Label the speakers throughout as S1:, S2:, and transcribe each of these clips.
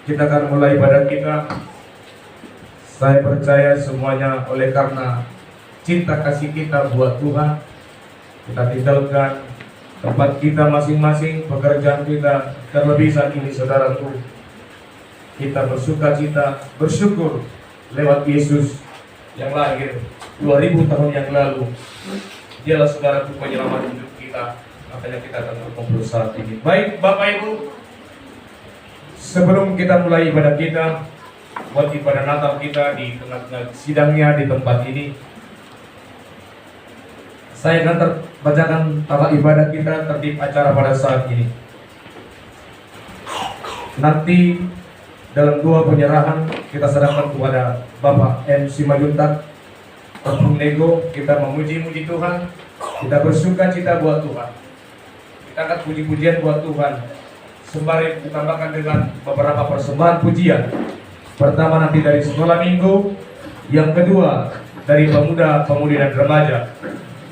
S1: Kita akan mulai ibadah kita. Saya percaya semuanya oleh karena cinta kasih kita buat Tuhan, kita tinggalkan tempat kita masing-masing, pekerjaan kita. Terlebih saat ini saudaraku, kita bersukacita, bersyukur lewat Yesus yang lahir 2000 tahun yang lalu. Dialah saudaraku penyelamat hidup kita. Makanya kita akan berkumpul saat ini. Baik Bapak Ibu, sebelum kita mulai ibadah kita, buat ibadah Natal kita di tengah-tengah sidangnya di tempat ini, saya akan bacakan tata ibadah kita, tertib acara pada saat ini. Nanti dalam doa penyerahan kita serahkan kepada Bapak M. Simajuntak, Tepung Nego. Kita memuji-muji Tuhan, kita bersuka cita buat Tuhan, kita akan puji-pujian buat Tuhan, sembari ditambahkan dengan beberapa persembahan pujian. Pertama nanti dari sekolah minggu, yang kedua dari pemuda-pemudi dan remaja,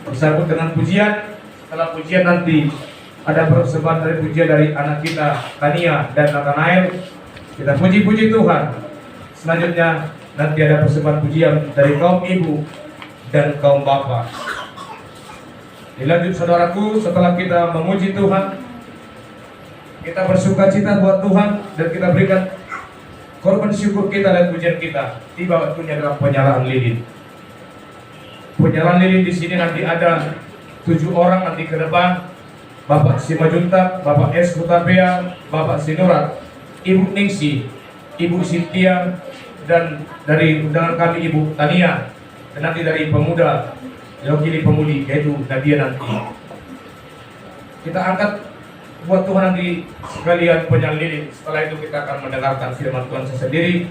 S1: bersambut dengan pujian. Setelah pujian nanti ada persembahan dari pujian dari anak kita Tania dan Nathanael. Kita puji-puji Tuhan. Selanjutnya nanti ada persembahan pujian dari kaum ibu dan kaum bapak. Dilanjut saudaraku, setelah kita memuji Tuhan, kita bersuka cita buat Tuhan, dan kita berikan korban syukur kita dan pujian kita. Tiba waktunya dalam penyalaan lilin. Penyalaan lilin di sini nanti ada 7 orang nanti ke depan. Bapak Simajuntak, Bapak S. Kutabea, Bapak Sinurat, Ibu Ningsi, Ibu Sintia, dan dari undangan kami Ibu Tania, dan nanti dari pemuda Yogili Pemudi, yaitu Nadia nanti. Kita angkat buat Tuhan nanti sekalian penyalaan lilin. Setelah itu kita akan mendengarkan firman Tuhan sendiri,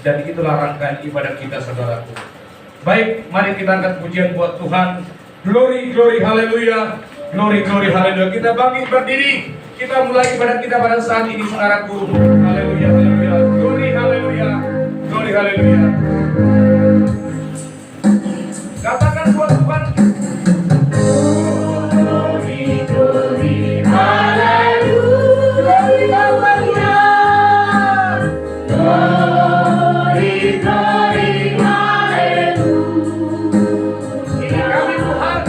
S1: dan itulah rangkaian ibadah kita saudaraku. Baik, mari kita angkat pujian buat Tuhan. Glory, glory, haleluya. Glory, glory, haleluya. Kita bangkit berdiri. Kita mulai ibadah kita pada saat ini saudaraku. Haleluya, haleluya. Glory, haleluya. Glory, haleluya. Katakan buat Tuhan. Glory, glory, haleluya. Glory, haleluya. Glory, glory, haleluya. Ini kami Tuhan.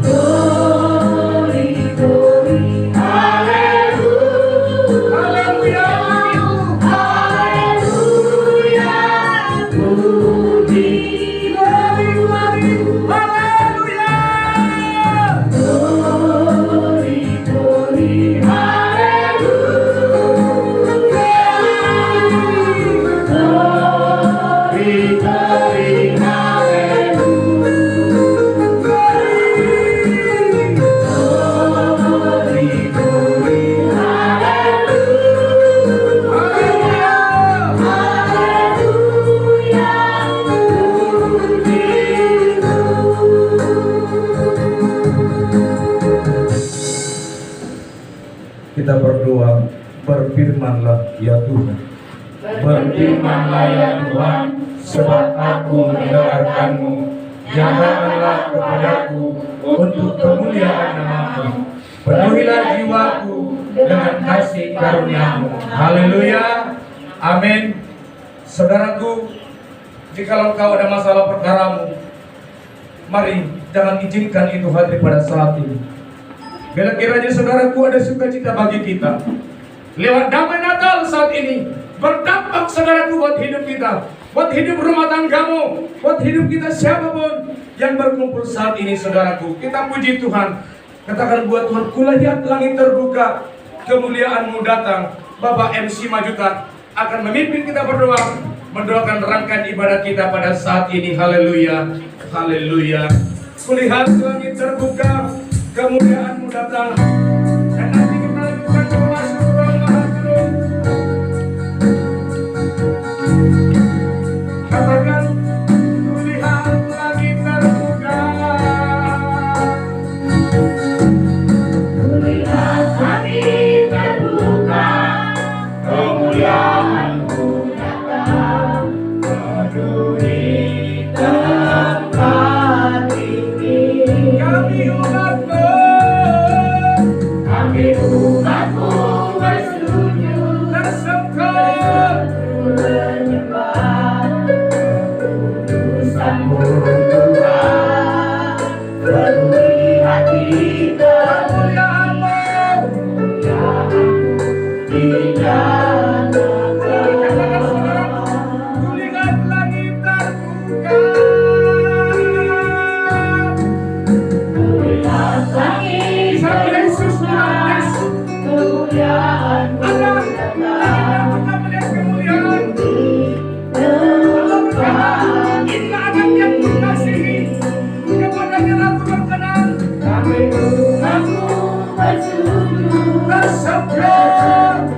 S1: Glory, glory, haleluya. Haleluya. Haleluya. Puji, glory, glory, haleluya. Glory, glory, haleluya. Glory, glory, haleluya. Glory, glory, haleluya. Haleluya. Kita berdoa, berfirmanlah ya Tuhan. Berfirmanlah ya Tuhan, sebab aku mendengarkanmu. Janganlah kepadaku untuk kemuliaan nama-Mu. Penuhilah jiwaku dengan kasih karunia-Mu. Haleluya. Amin. Saudaraku, jikalau kau ada masalah perkaramu, mari jangan izinkan itu hadir pada saat ini. Bila kiranya saudaraku ada sukacita bagi kita, lewat damai Natal saat ini berdampak saudaraku buat hidup kita, buat hidup rumah tanggamu, buat hidup kita siapapun yang berkumpul saat ini saudaraku. Kita puji Tuhan. Katakan buat Tuhan, kulihat langit terbuka, kemuliaan-Mu datang. Bapak MC Majutak akan memimpin kita berdoa, mendoakan rangkaian ibadah kita pada saat ini. Haleluya, haleluya. Kulihat langit terbuka, kemuliaan-Mu datang. Dan nanti kita lakukan doa syukur mahal. Katakan, kulihat langit terbuka.
S2: Kulihat langit terbuka, kemuliaan-Mu datang, penuhi tempat ini.
S1: Kami umat-Mu,
S2: kemuliaan-Mu
S1: Anak,
S2: datang.
S1: kita melihat kemuliaan.
S2: Tempat
S1: Inilah anak yang mengasihi, kepadanya aku berkenan.
S2: kami umatmu bersujud,
S1: Bersabda,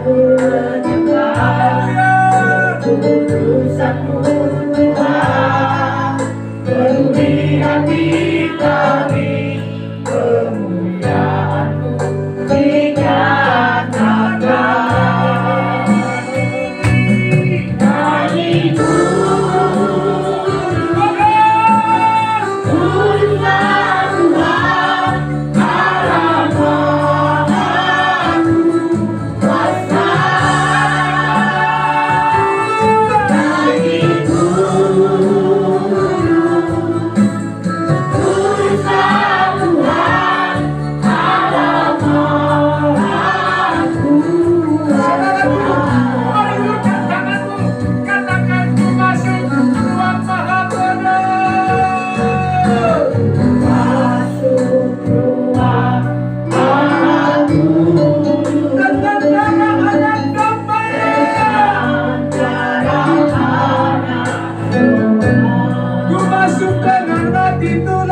S2: menyembah
S1: haleluya.
S2: keputusan-Mu Tuhan. Penuhi hati kami, kemuliaan-Mu dinyatakan. Nyanyi pujilah Tuhan, Allah Maha Kuasa. Nyanyi pujilah Tuhan, Allah Maha Kuasa.
S1: Mari ulurkan tanganmu, katakan ku masuk ruang maha penuh.
S2: Masuk ruang Maha Kudus
S1: Dengan darah anak domba.
S2: antara anak
S1: Ku masuk dengan hati tulus.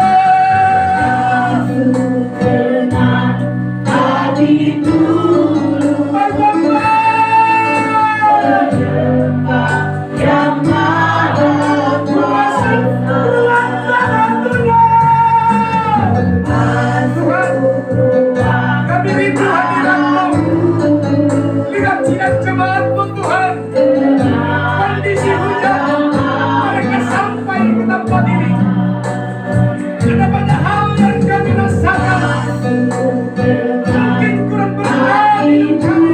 S2: masuk dengan hati tulus menyembah Yang Maha Kuasa. Masuk ruang
S1: Kami rindu hadirat-Mu. Lihat sidang jemaat-Mu Tuhan. Kondisi hujan, mereka sampai ke tempat ini. Ada banyak hal yang kami rasakan. Mungkin kurang berkenan hidup kami.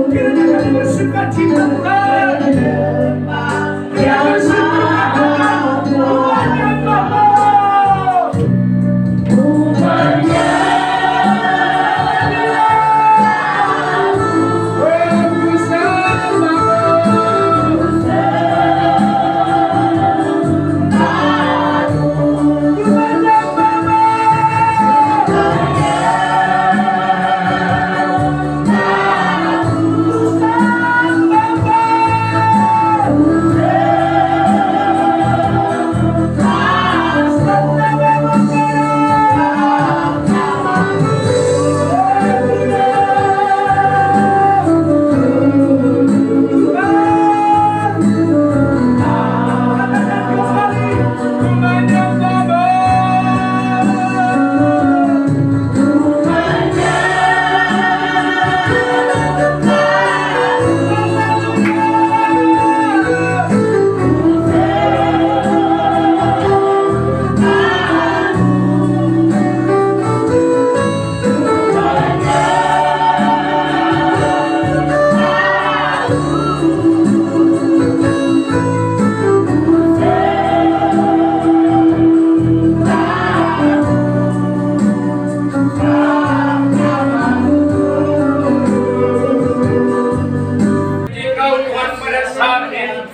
S1: Kiranya kami bersuka cita Tuhan. Kiranya bersyukur katakan Tuhan yang Maha.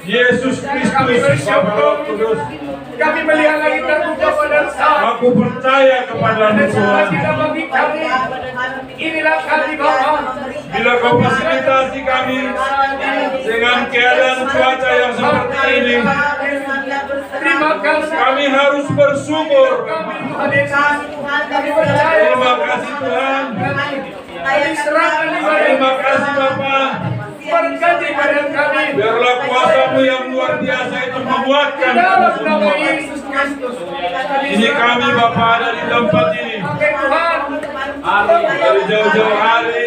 S1: Yesus Kristus, Bapa Roh Kudus, kami melihat langit terbuka pada saat
S3: Aku percaya kepadamu Tuhan.
S1: tidak bagi kami. Inilah kami Bapa.
S3: Bila kau fasilitasi kami dengan keadaan cuaca yang seperti ini,
S1: Terima kasih.
S3: kami harus bersyukur.
S1: Kami hadirkan. Kami percaya.
S3: Terima kasih Tuhan.
S1: Kami serahkan ibadah.
S3: Terima kasih Bapa.
S1: Berkati badan kami.
S3: Biarlah kuasa-Mu yang luar biasa itu menguatkan kami
S1: Dalam
S3: semua.
S1: nama Yesus Kristus.
S3: Ini kami Bapa ada di tempat ini.
S1: Pakai Tuhan.
S3: Dari jauh-jauh hari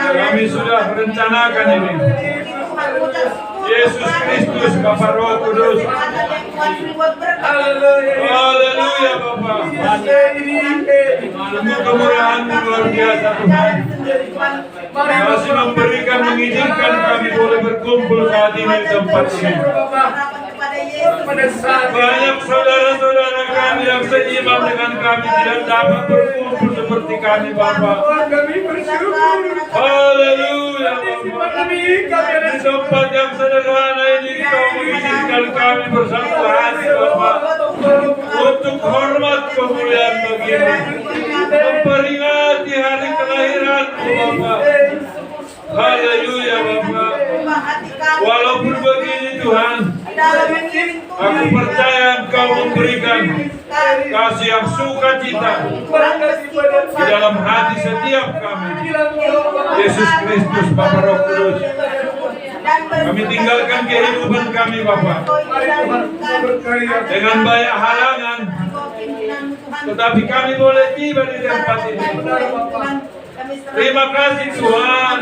S3: kami sudah merencanakan ini. Yesus Kristus, Bapa Roh Kudus.
S1: Haleluya.
S3: Haleluya Bapa. Sungguh kemurahan-Mu luar biasa Tuhan. Masih memberikan, mengizinkan kami boleh berkumpul saat ini di tempat ini. Banyak saudara-saudara kami yang seiman dengan kami tidak dapat berkumpul seperti kami Bapa.
S1: Kami bersyukur.
S3: Haleluya Bapa.
S1: Kami ada
S3: Di tempat yang sederhana ini Kau mengizinkan kami bersatu hati Bapa untuk hormat kemuliaan bagimu. memperingati hari kelahiranmu Bapa. Haleluya Bapa. Walaupun begini Tuhan, aku percaya Engkau memberikan kasih yang sukacita di dalam hati setiap kami. Yesus Kristus, Bapa Roh Kudus, kami tinggalkan kehidupan kami Bapa dengan banyak halangan, tetapi kami boleh tiba di tempat ini. Terima kasih Tuhan.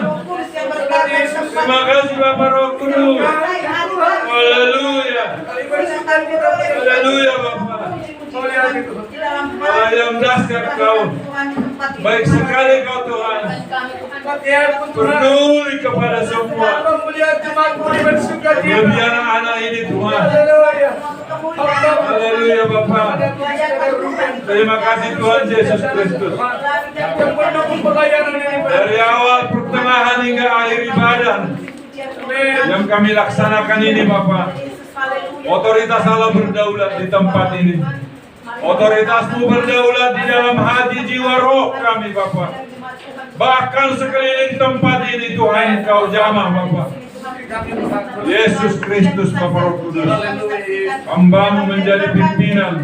S3: Terima kasih Bapa Roh Kudus. Haleluya. Haleluya Bapa. Allah yang dahsyat Kau. Baik sekali Kau Tuhan. Peduli kepada semua. Lebih anak-anak ini Tuhan. Haleluya Bapa. Terima kasih Tuhan Yesus Kristus. Dari awal pertengahan hingga akhir ibadah yang kami laksanakan ini Bapa, otoritas Allah berdaulat di tempat ini. Otoritas-Mu berdaulat di dalam hati, jiwa, roh kami Bapa. Bahkan sekeliling tempat ini Tuhan Engkau jamah Bapa. Yesus Kristus Bapa Roh Kudus, hamba-Mu menjadi pimpinan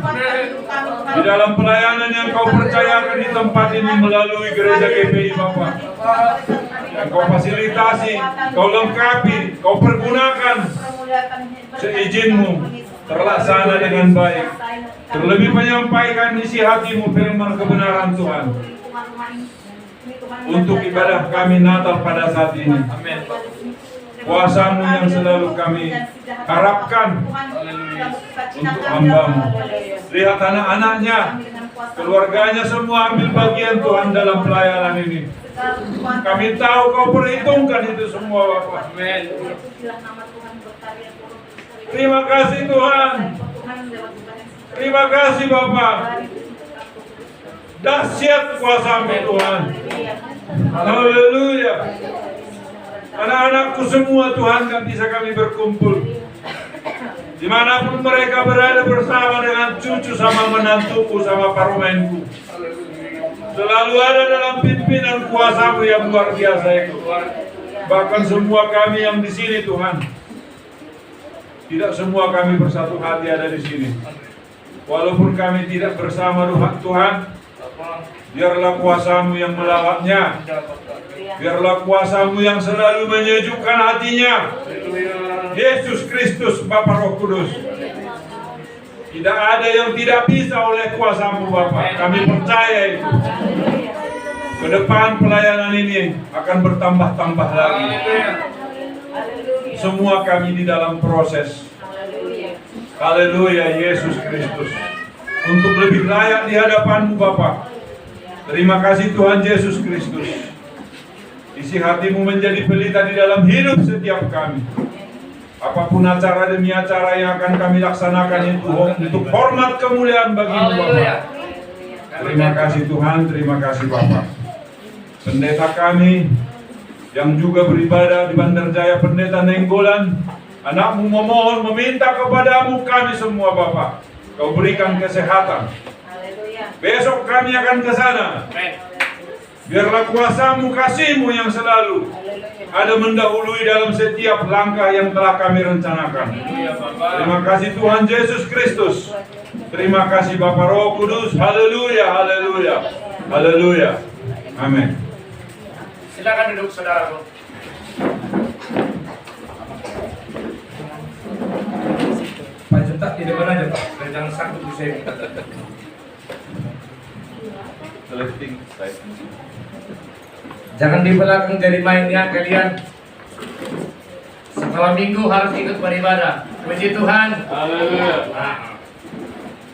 S3: di dalam pelayanan yang Kau percayakan di tempat ini melalui gereja GPI Bapa. Yang Kau fasilitasi, Kau lengkapi, Kau pergunakan seizin-Mu terlaksana dengan baik. Terlebih menyampaikan isi hati-Mu firman kebenaran Tuhan untuk ibadah kami Natal pada saat ini. Kuasa-Mu yang selalu kami harapkan untuk hamba-Mu. Lihat anak-anaknya, keluarganya semua ambil bagian Tuhan dalam pelayanan ini. Kami tahu Kau perhitungkan itu semua Bapak. Terima kasih Tuhan. Terima kasih Bapak. Dahsyat kuasa-Mu Tuhan. Haleluya. Anak-anakku semua Tuhan gak bisa kami berkumpul. Dimanapun mereka berada bersama dengan cucu sama menantuku sama parumenku. Selalu ada dalam pimpinan kuasa-Mu yang luar biasa itu. Bahkan semua kami yang di sini Tuhan. Tidak semua kami bersatu hati ada di sini. Walaupun kami tidak bersama Tuhan, biarlah kuasa-Mu yang melawatnya. Biarlah kuasa-Mu yang selalu menyejukkan hatinya. Yesus Kristus, Bapa Roh Kudus. Tidak ada yang tidak bisa oleh kuasa-Mu Bapa. Kami percaya itu. Ke depan pelayanan ini akan bertambah-tambah lagi. Semua kami di dalam proses. Haleluya Yesus Kristus. Untuk lebih layak di hadapan-Mu Bapa. Terima kasih Tuhan Yesus Kristus. Isi hati-Mu menjadi pelita di dalam hidup setiap kami. Apapun acara demi acara yang akan kami laksanakan itu untuk hormat kemuliaan bagi-Mu Bapa. Terima kasih Tuhan, terima kasih Bapa. Pendeta kami yang juga beribadah di Bandar Jaya, Pendeta Nenggolan, anak-Mu memohon, meminta kepada-Mu kami semua Bapa. Kau berikan kesehatan. Besok kami akan ke sana. Biarlah kuasa-Mu, kasih-Mu yang selalu ada mendahului dalam setiap langkah yang telah kami rencanakan. Terima kasih Tuhan Yesus Kristus. Terima kasih Bapa Roh Kudus. Haleluya, haleluya, haleluya. Amin.
S4: Silakan duduk saudaraku. Pak Juta di depan aja Pak, dan jangan sakit di sini. Jangan di belakang dari mainnya kalian. Setelah minggu harus ikut beribadah. Puji Tuhan.
S3: Haleluya.
S4: Nah,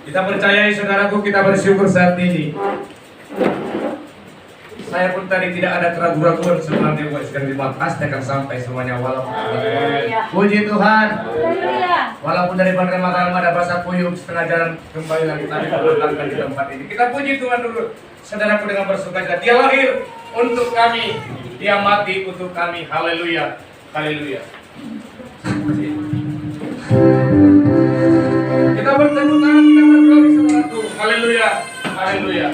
S4: kita percayai saudaraku, kita bersyukur saat ini. Saya pun tadi tidak ada keraguan-keraguan sebenarnya buat sekali pasti akan sampai semuanya walaupun. Puji Tuhan. Walaupun dari Bandar ada bahasa puyuh setengah jalan kembali lagi tadi berangkat di tempat ini. Kita puji Tuhan dulu. Saudaraku dengan bersukacita. Dia lahir untuk kami, Dia mati untuk kami. Haleluya. Haleluya. Kita bertemu tangan, kita berdoa saudaraku. Haleluya. Haleluya.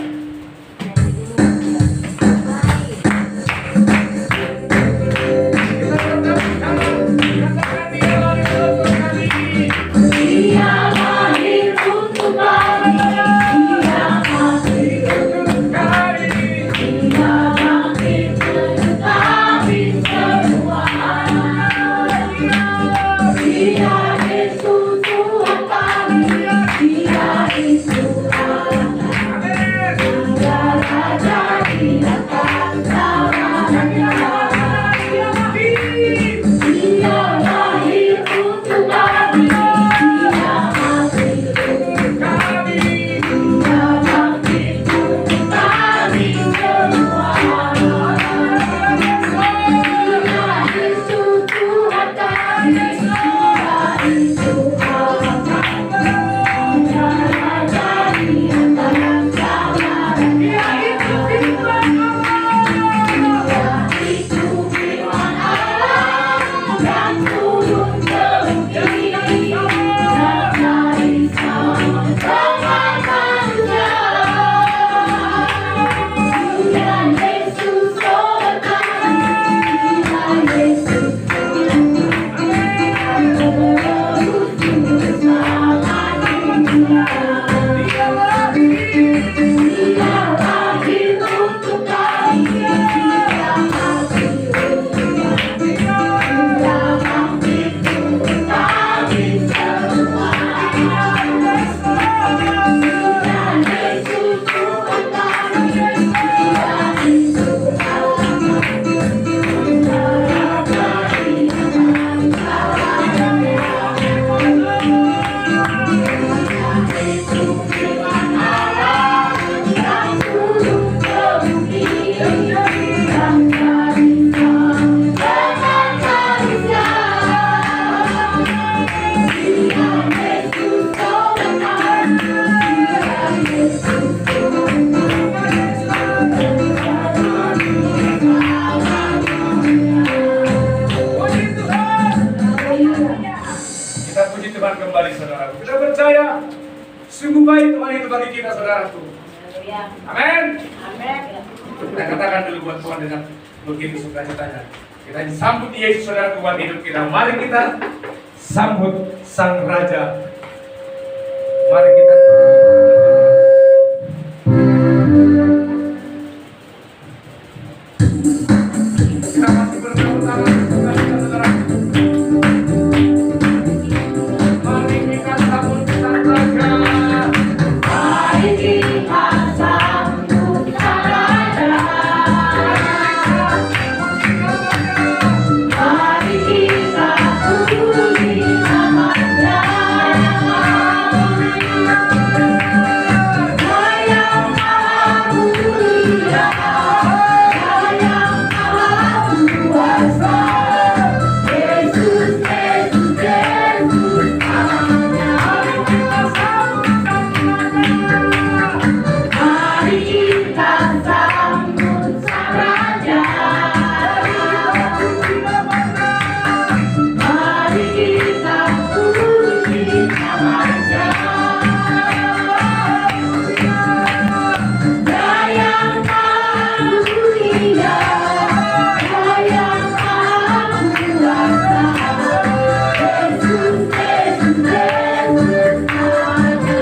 S4: itu bagi kita, saudaraku. Amin. Kita katakan dulu buat Tuhan dengan begitu sukacitanya. Kita sambut Yesus, saudaraku, buat hidup kita. Mari kita sambut Sang Raja. Mari kita masih bertepuk tangan untuk sukacita, saudaraku. Mari kita sambut Sang Raja.
S2: Mari kita sambut Sang Raja. Mari kita puji namanya. Dia yang maha mulia, Dia yang maha kuasa. Yesus, Yesus, Yesus namanya. Mari kita sambut Sang Raja. Mari kita puji namanya. Dia yang maha mulia, Dia yang maha kuasa. Yesus, Yesus, Yesus namanya.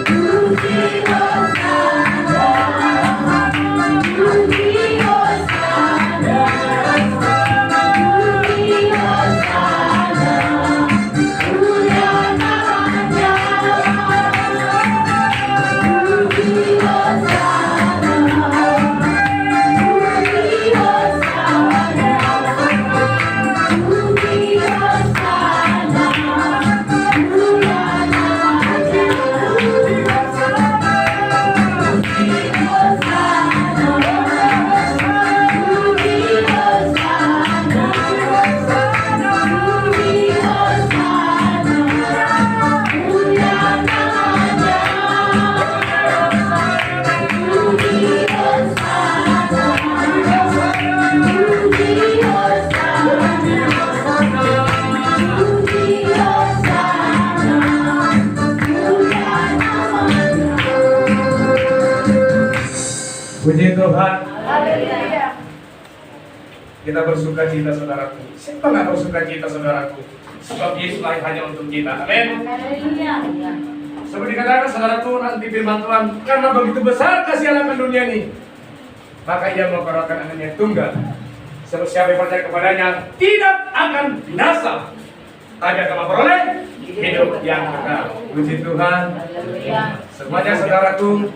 S2: Puji Hosana, puji Hosana, puji Hosana, mulia namanya. Puji Hosana, puji Hosana, puji Hosana, mulia namanya.
S4: Puji Tuhan. Kita bersuka cita, saudaraku. Siapa nggak bersuka cita, saudaraku? Sebab Yesus lahir hanya untuk kita. Amin. Seperti dikatakan, saudaraku, nanti firman Tuhan, karena begitu besar kasih Allah akan dunia ini, maka Ia mengarahkan anaknya tunggal. Sebab siapa yang percaya kepadanya tidak akan binasa, tapi akan memperoleh hidup yang kekal. Puji Tuhan. Semuanya, saudaraku,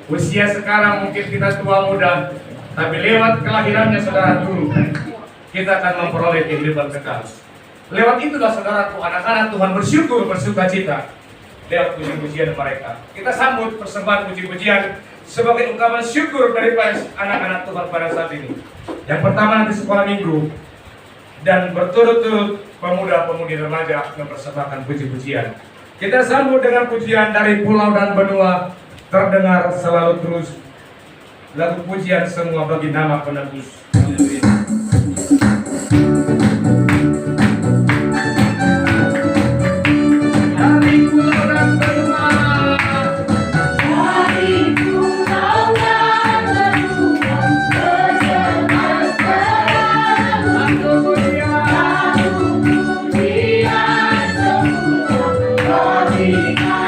S4: usia sekarang mungkin kita tua muda, tapi lewat kelahirannya saudara dulu, kita akan memperoleh kehidupan kekal. Lewat itulah, saudaraku, anak-anak Tuhan bersyukur, bersuka cita lewat puji-pujian mereka. Kita sambut persembahan puji-pujian sebagai ungkapan syukur daripada anak-anak Tuhan pada saat ini. Yang pertama nanti sekolah minggu, dan berturut-turut pemuda-pemudi remaja mempersembahkan puji-pujian. Kita sambut dengan pujian dari pulau dan benua, terdengar selalu terus lagu pujian semua bagi nama penebus. Dari pulau dan benua,
S2: Dari pulau dan benua, bersemas-semas
S4: aku pujian,
S2: pujian semua bagi nama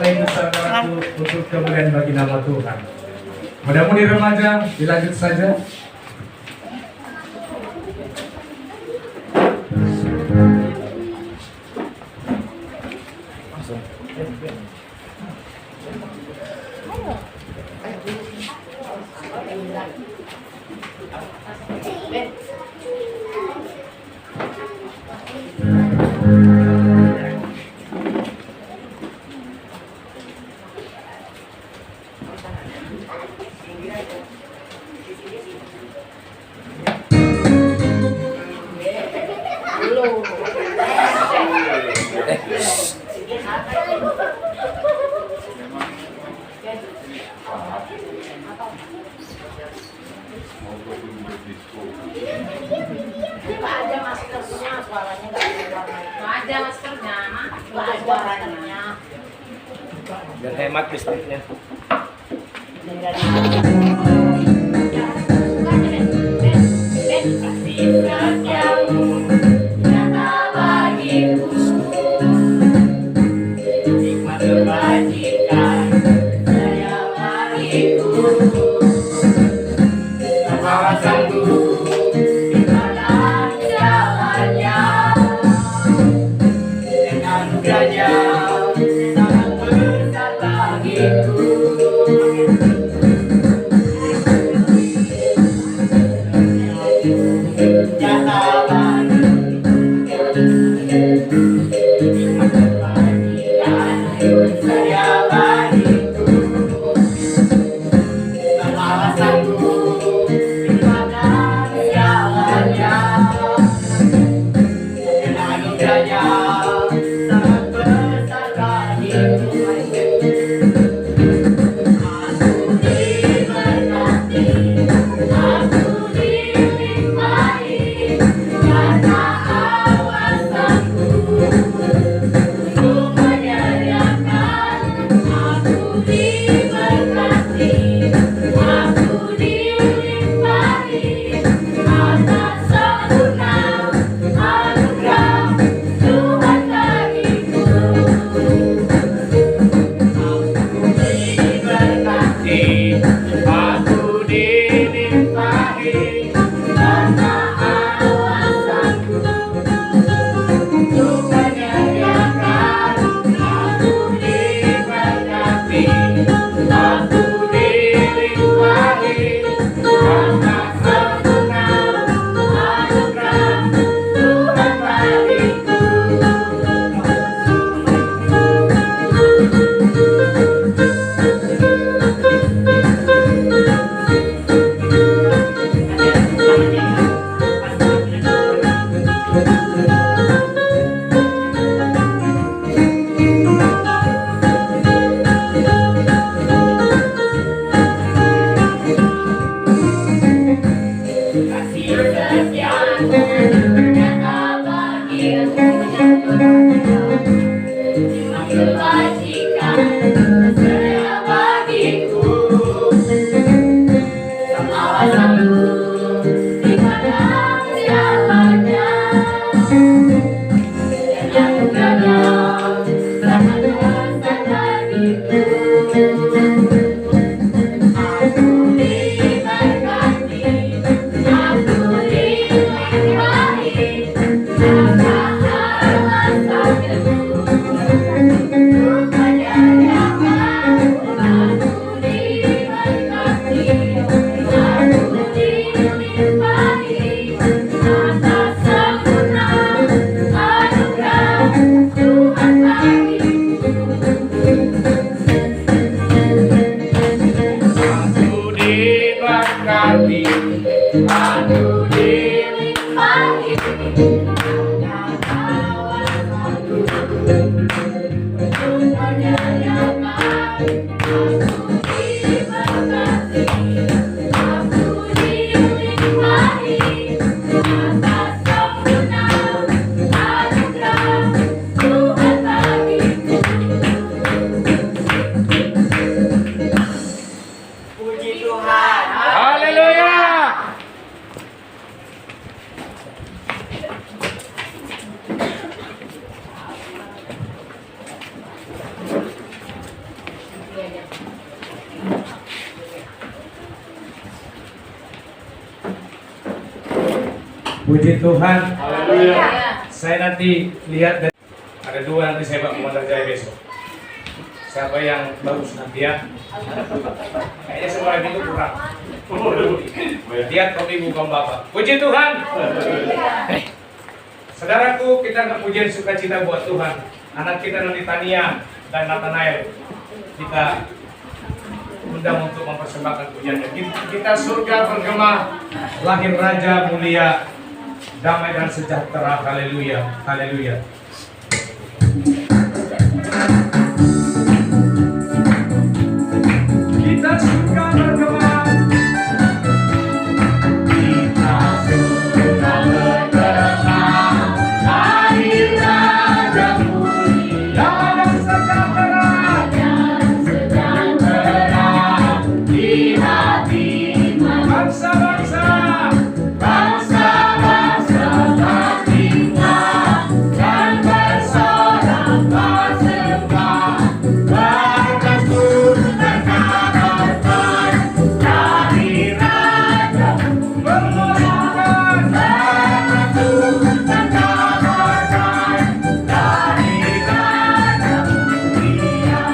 S4: Bapak Ibu saudaraku untuk kemuliaan bagi nama Tuhan. Mudah-mudahan remaja dilanjut saja.
S2: Nggak ada maskernya, suaranya nggak keluar. Nggak ada maskernya, nggak ada suaranya.
S4: Dan hemat listriknya.
S2: Kasih setiamu nyata bagiku, nikmat kebajikan sayang bagiku. Kawasanku di mana jalannya, dengan anugerahnya sangat besar bagiku. Nyata bagiku, nikmat kebajikan saya bagiku. Kawasanku di mana jalannya, dengan anugerahnya sangat besar bagiku.
S4: Puji Tuhan.
S3: Haleluya.
S4: Saya nanti lihat dari ada dua nanti saya bakal Muhammad Jaya besok. Siapa yang bagus nanti ya? Kayaknya semua itu kurang. Lihat kau ibu kau bapak. Puji Tuhan. Saudaraku, kita kepujian sukacita buat Tuhan. Anak kita nanti Tania dan Nathanael kita undang untuk mempersembahkan pujiannya. Kita surga bergema, lahir Raja mulia, damai dan sejahtera. Haleluya, haleluya. Kita surga bergema. Kita surga bergema, lahir Raja mulia, damai dan sejahtera di hati bangsa-bangsa. Bangsa-bangsa tertinggal dan bersorak bersembah. Berkas turun dan kabarkan dari Raja bermuliakan. Berkas turun dan kabarkan dari Raja mulia.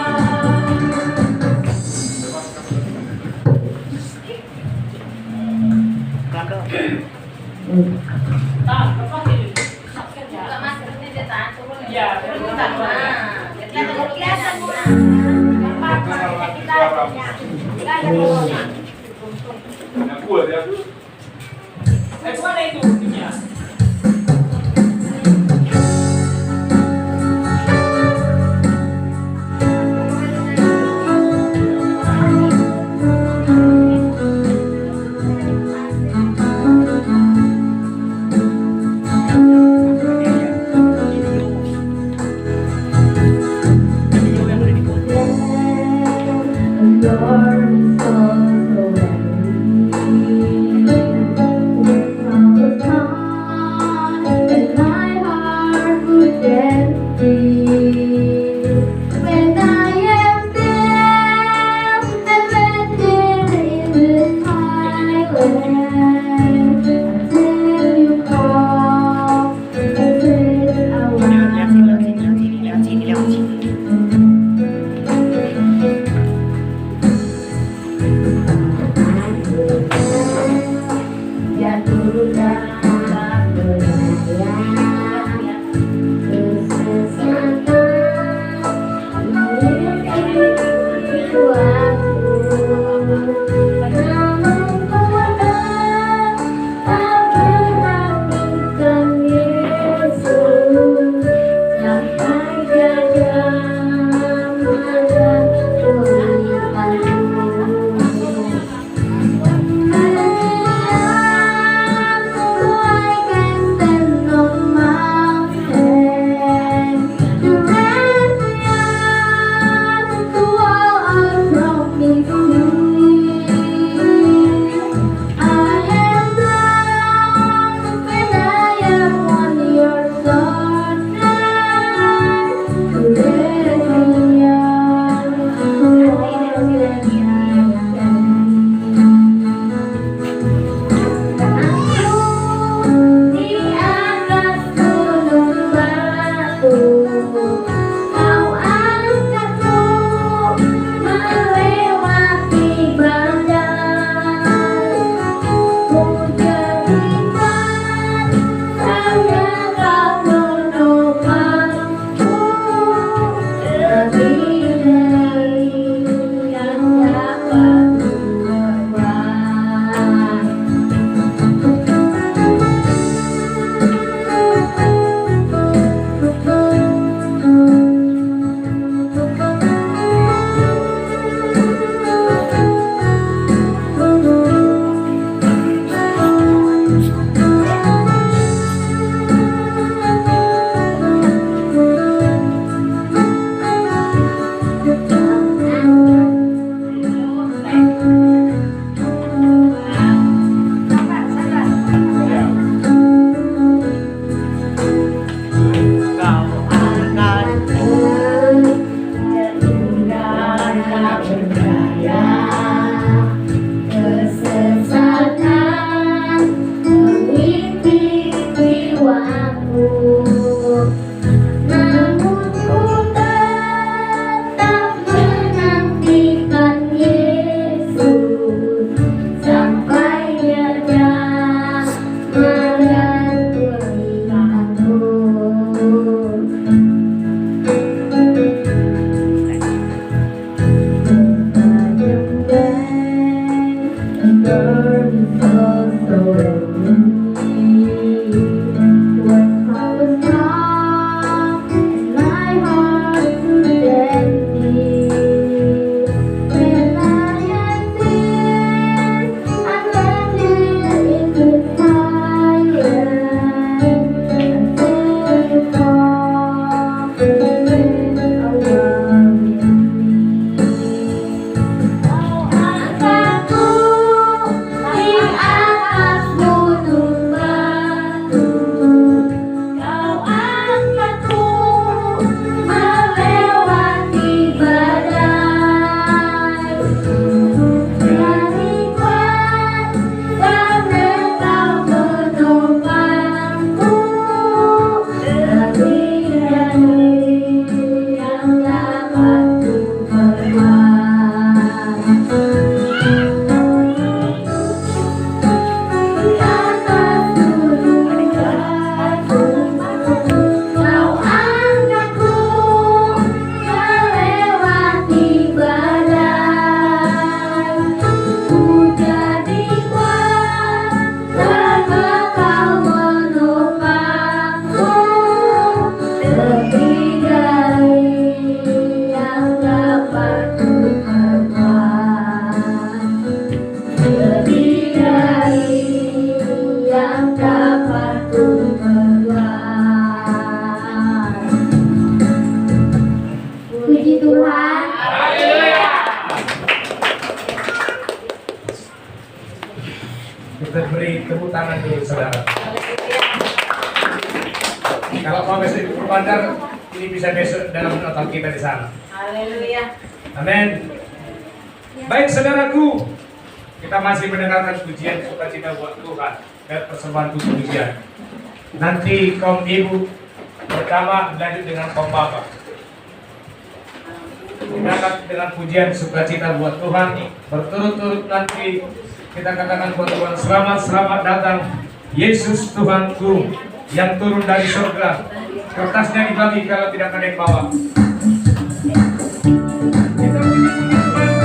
S2: Buka maskernya dia tahan turun. Iya, kelihatan.
S3: Yang kuat ya.
S5: When I am there and waiting in the silence, until you call and say I jatuh dalam berlayar kesesatan memiliki waktu, namun kau tak menantikan Yesus sampai gagal. Puji Tuhan.
S4: Kita beri tepuk tangan dulu saudara. Kalau mau besok ikut berbandar, ini bisa besok dalam Natal kita di sana.
S2: Haleluya.
S4: Amin. Baik saudaraku, kita masih mendengarkan pujian sukacita buat Tuhan dan persembahan pujian. Nanti kaum ibu pertama lanjut dengan kaum bapak. Kita akan dengan pujian sukacita buat Tuhan berturut-turut nanti kita katakan buat Tuhan, selamat selamat datang Yesus Tuhanku yang turun dari surga. Kertasnya dibagi kalau tidak ada yang bawa. Kita puji-puji Tuhan.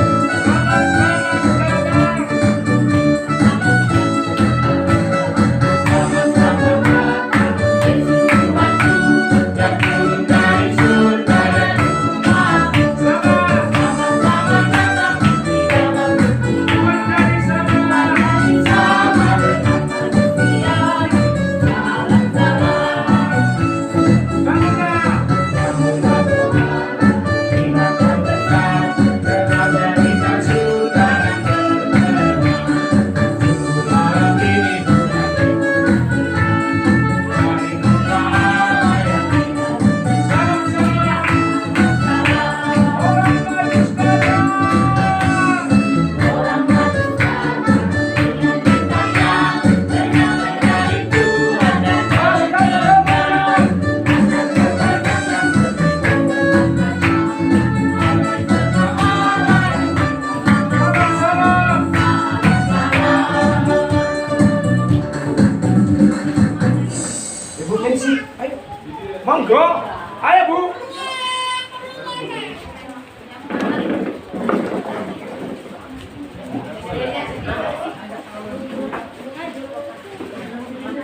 S4: Monggo, ayo Bu.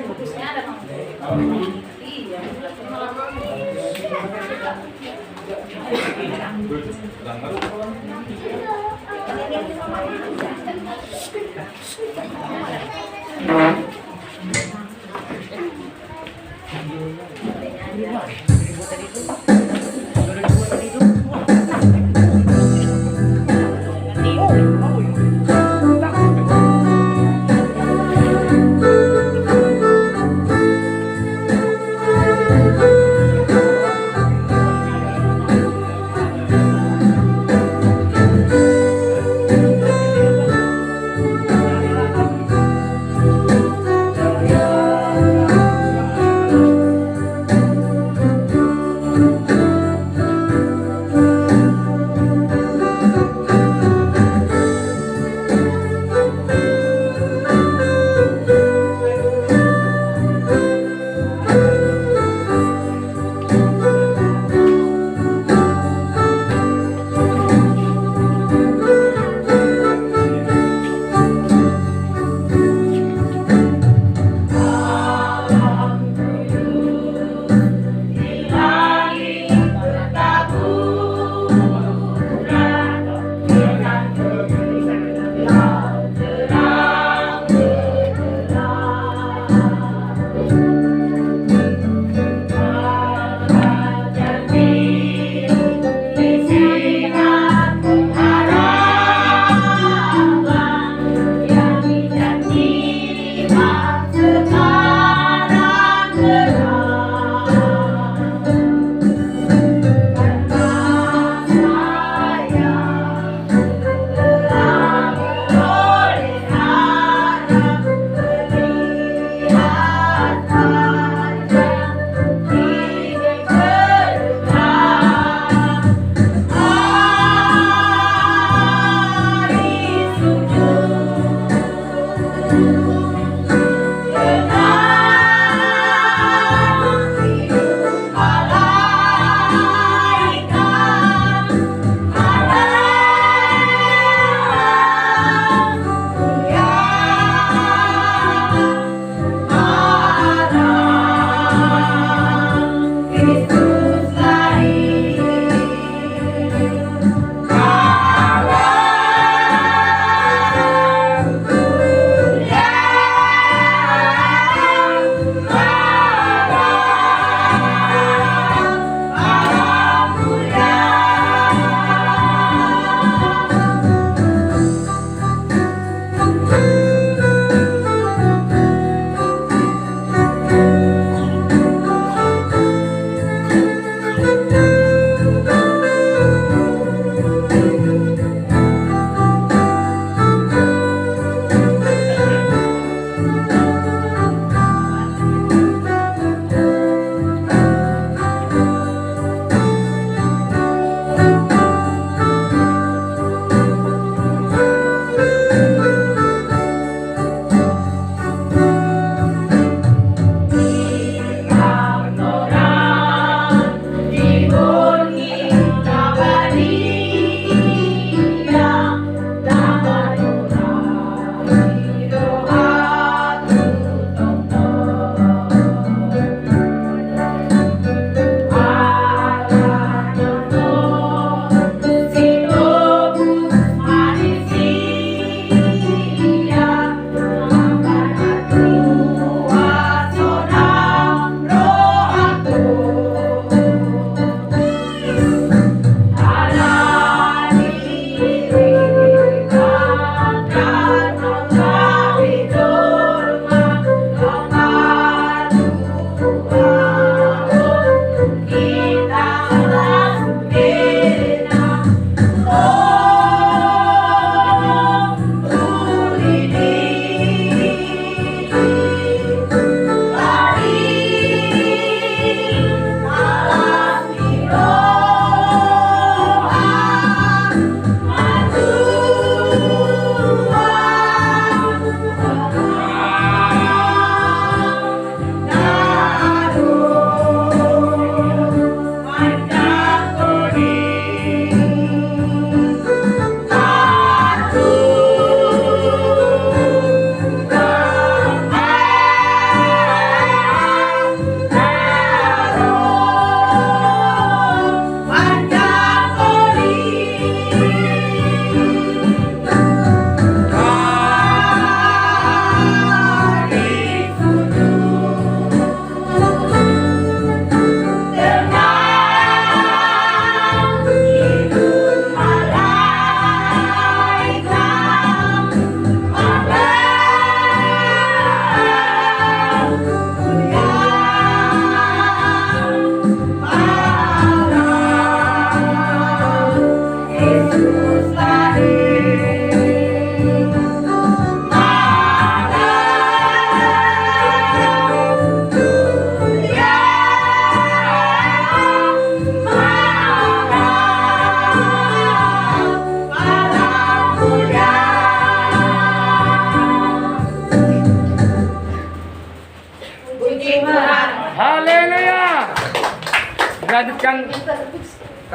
S2: Bagusnya ada Bang. Iya.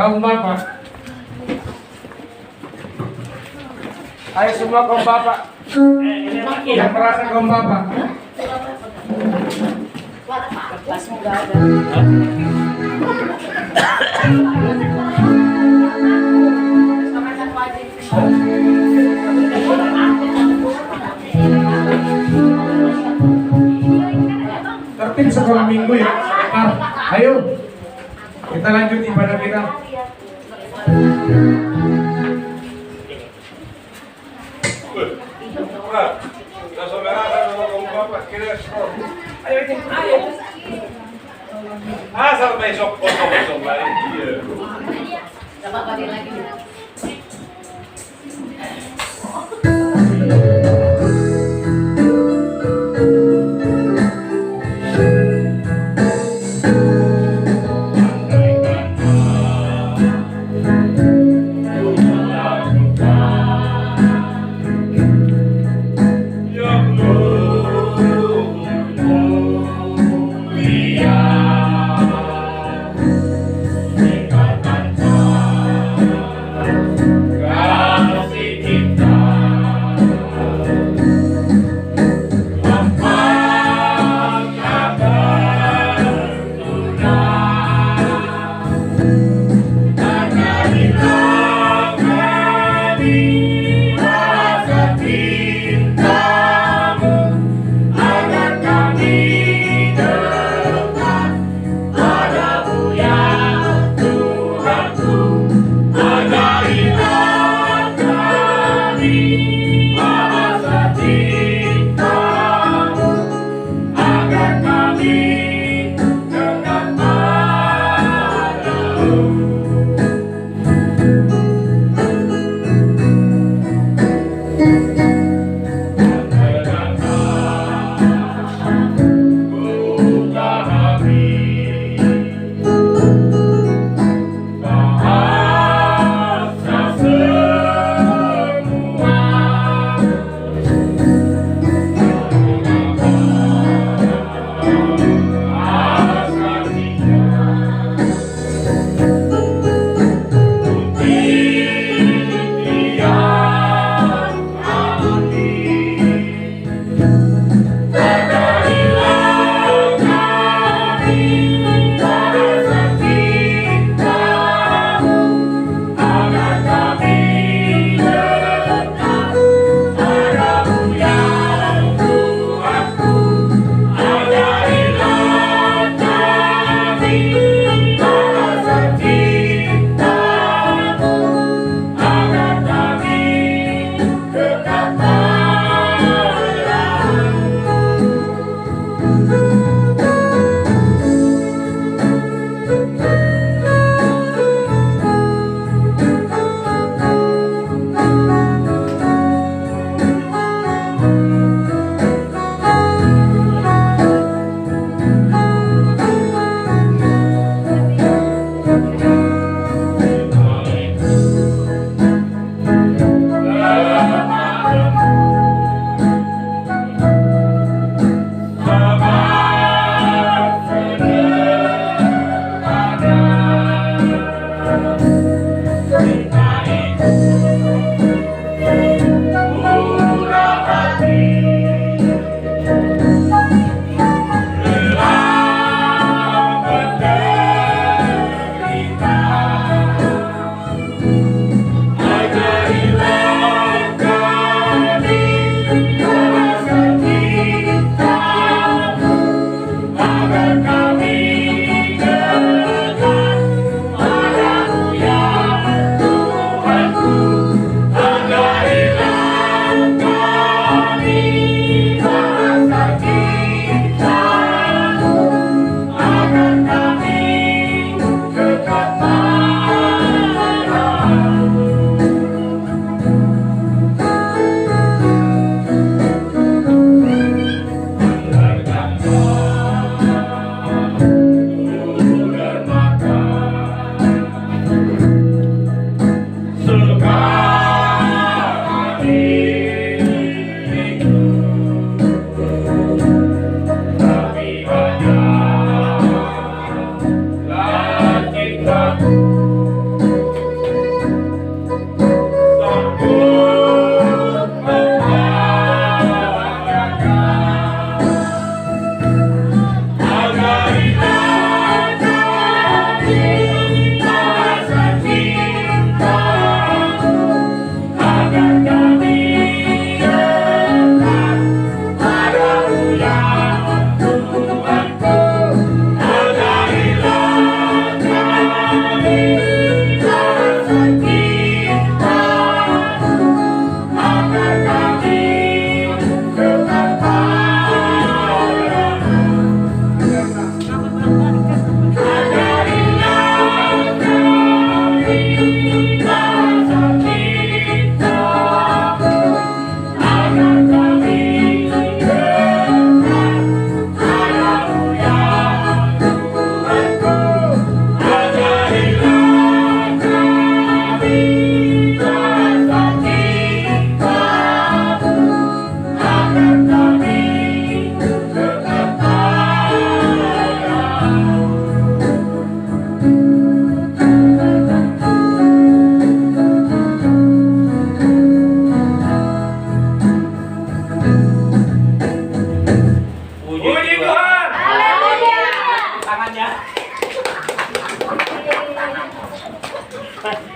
S4: kaum bapak. Ayo semua kaum bapak. Yang merasa kaum bapak.
S2: Lepas enggak ada.
S4: Tertib sekolah minggu ya. Nah, ayo kita lanjut ibadah kita.
S3: Asal besok kosong lagi.
S2: Coba balik lagi.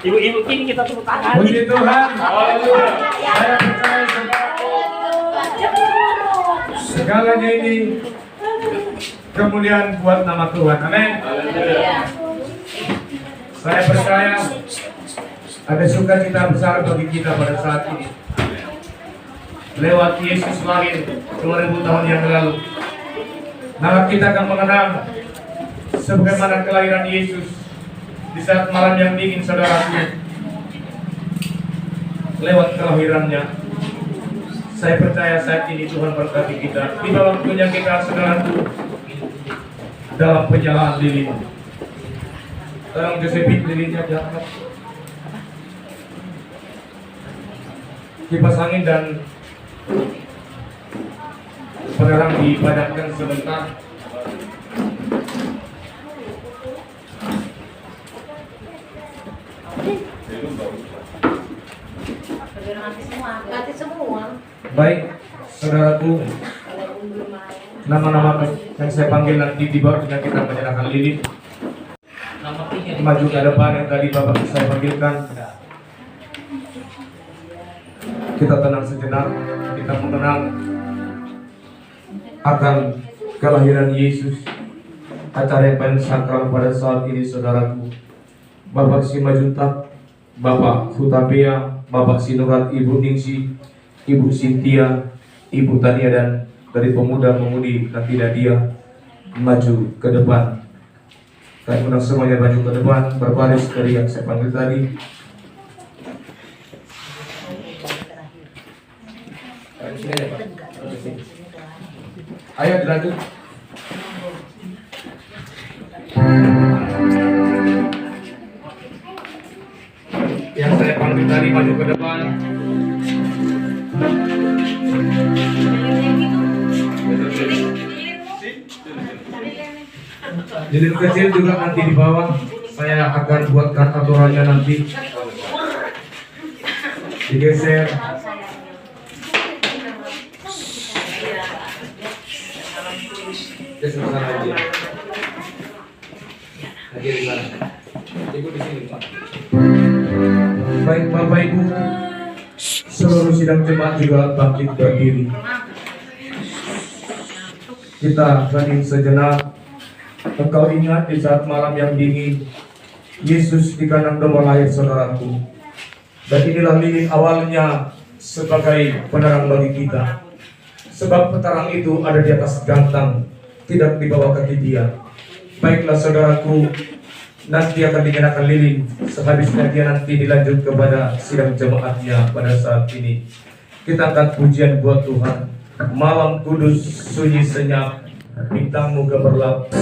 S6: Ibu-ibu kini kita tepuk tangan.
S1: Puji Tuhan.
S3: Haleluya.
S1: Saya percaya segalanya ini kemuliaan buat nama Tuhan. Amin.
S3: Haleluya.
S1: Saya percaya ada sukacita besar bagi kita pada saat ini. Lewat Yesus lahir 2000 tahun yang lalu, maka kita akan mengenal sebagaimana kelahiran Yesus di saat malam yang dingin, saudaraku. Lewat kelahirannya, saya percaya saat ini Tuhan berkati kita. Di dalam waktunya kita, saudaraku, dalam penjalaan lilin. Tolong Josephine lilinnya jangan. Kipas angin dan penerang dipadamkan sebentar.
S2: Mati semua.
S1: Baik, saudaraku, nama-nama yang saya panggil nanti di bawah dengan kita menyerahkan lilin. Maju ke depan yang tadi Bapak saya panggilkan. Kita tenang sejenak, kita mengenang akan kelahiran Yesus. Acara yang paling sakral pada saat ini, saudaraku. Bapak Simajuntak, Bapak Hutabea, Bapak Sinurat, Ibu Ningsi, Ibu Sintia, Ibu Tania, dan dari pemuda-pemudi nanti Nadia maju ke depan. Kami undang semuanya maju ke depan, berbaris dari yang saya panggil tadi. Ayo dilanjut. Yang saya panggil tadi maju ke depan. Lilin kecil juga nanti di bawah. Saya akan buatkan aturannya nanti. Digeser. Dia sebelah sana aja. Lagi di sana. Ibu di sini, Pak. Baik Bapak Ibu, seluruh sidang jemaat juga bangkit berdiri. Kita hening sejenak. Engkau ingat di saat malam yang dingin, Yesus di kandang domba lahir, saudaraku. Dan inilah lilin awalnya sebagai penerang bagi kita. Sebab penerang itu ada di atas gantang, tidak di bawah kaki dia. Baiklah saudaraku, nanti akan dikenakan lilin. Sehabisnya dia nanti dilanjut kepada sidang jemaatnya pada saat ini. Kita angkat pujian buat Tuhan. Malam kudus, sunyi senyap, bintangmu gemerlap.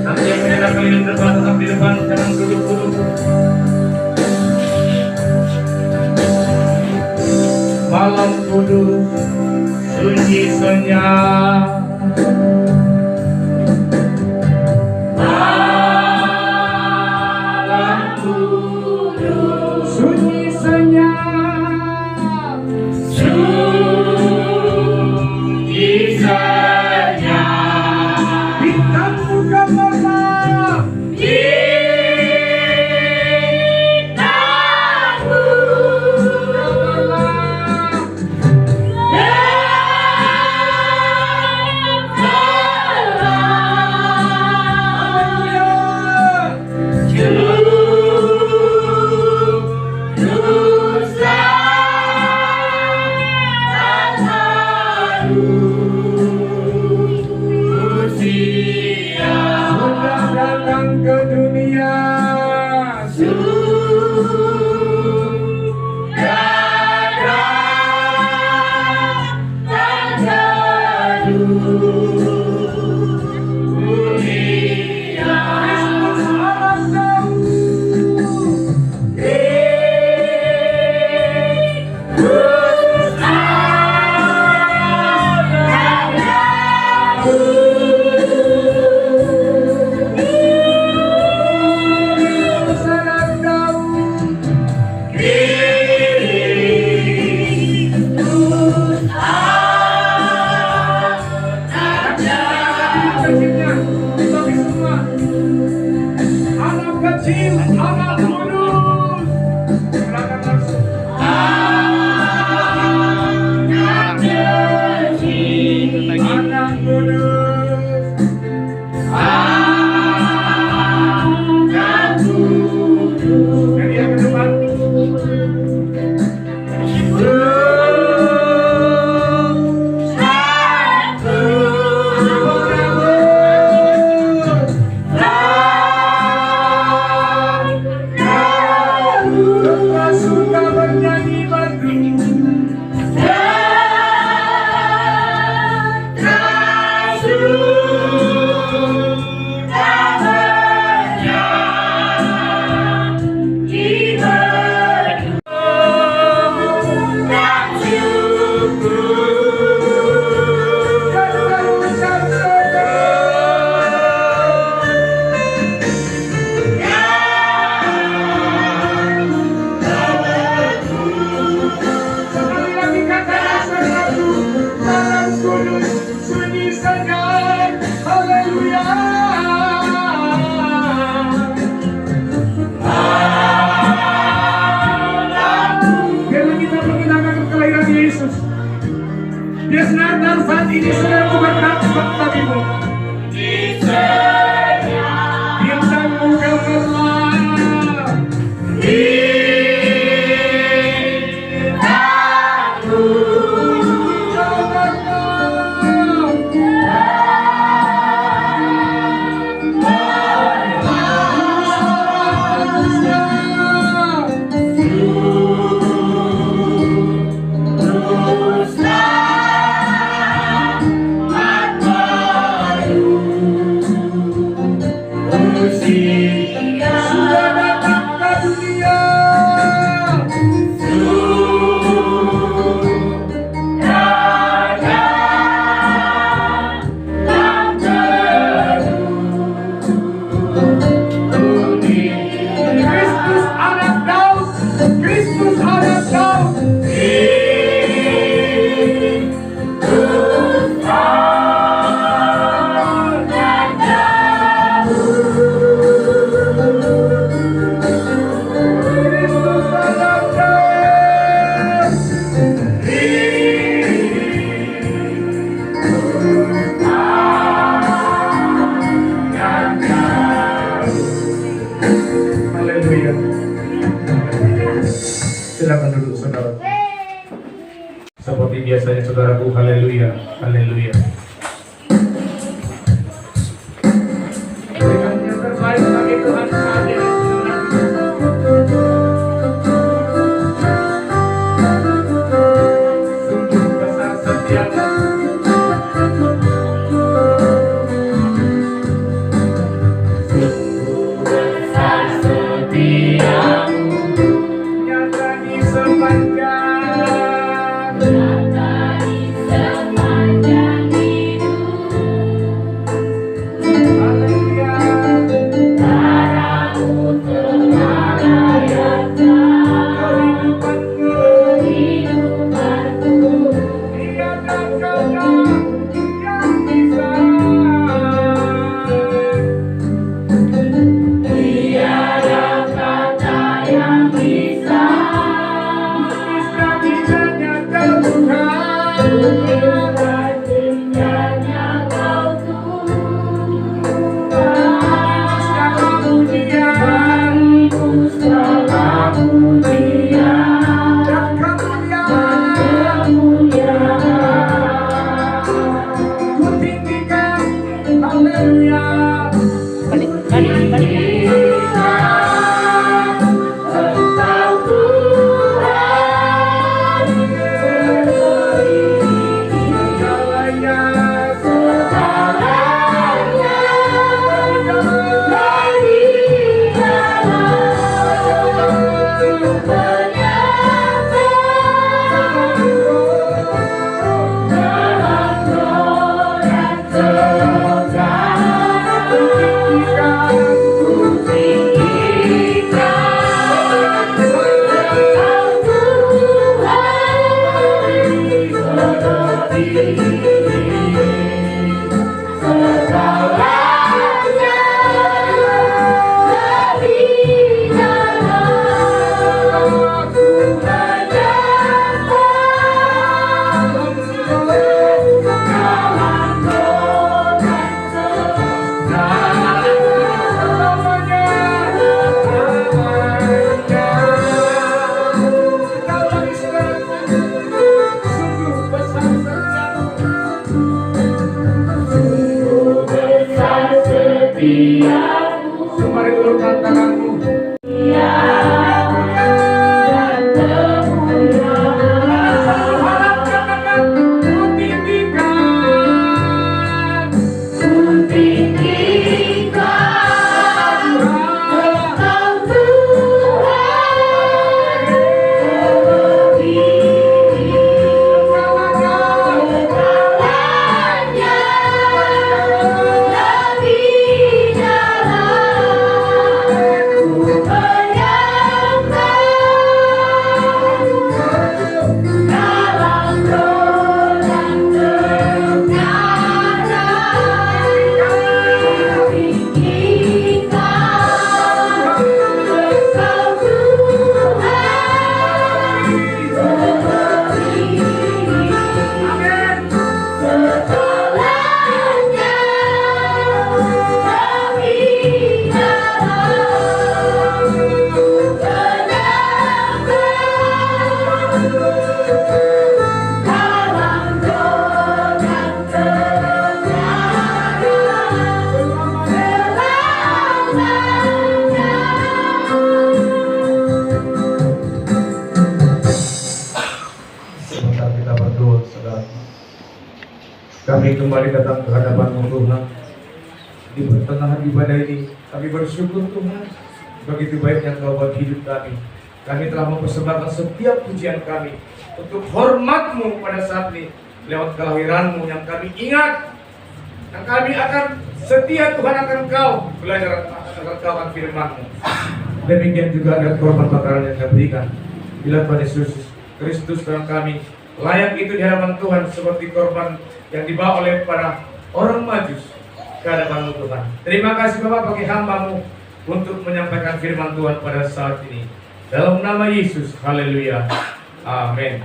S1: Nanti yang menyenakan lilin depan, tetap di depan, jangan duduk-duduk. Malam kudus, sunyi senyap, malam kudus, sunyi senyap, sunyi senyap, bintangmu gemerlap, bintangmu gemerlap.
S4: suka bernyanyi merdu. Sekali lagi katakan satu, dalam kudus sunyi segar, haleluya. Biarlah kita mengenangkan kelahiran Yesus. Dia senang saat ini sedang memberkati bagimu. Bintangmu gemerlap. Sudah datang ke dunia. Kristus anak Daud, Kristus anak Daud. Kristus anak Daud. Haleluya. Silakan duduk saudara. Seperti biasanya saudaraku, haleluya, haleluya. Berikan yang terbaik bagi Tuhan saat ini. Sungguh besar setiamu. Nyata di sepanjang
S1: Kami kembali datang ke hadapan-Mu Tuhan. Di pertengahan ibadah ini, kami bersyukur Tuhan, begitu baiknya Engkau buat hidup kami. Kami telah mempersembahkan setiap pujian kami untuk hormat-Mu pada saat ini, lewat kelahiran-Mu yang kami ingat. Dan kami akan setia Tuhan akan Engkau, belajar Engkau akan firman-Mu. Demikian juga ada korban bakaran yang kami berikan. Bila Tuhan Yesus Kristus dalam kami layak itu di hadapan Tuhan seperti korban yang dibawa oleh para orang Majus ke hadapan-Mu Tuhan. Terima kasih Bapak bagi hamba-Mu untuk menyampaikan firman Tuhan pada saat ini. Dalam nama Yesus, haleluya, amin.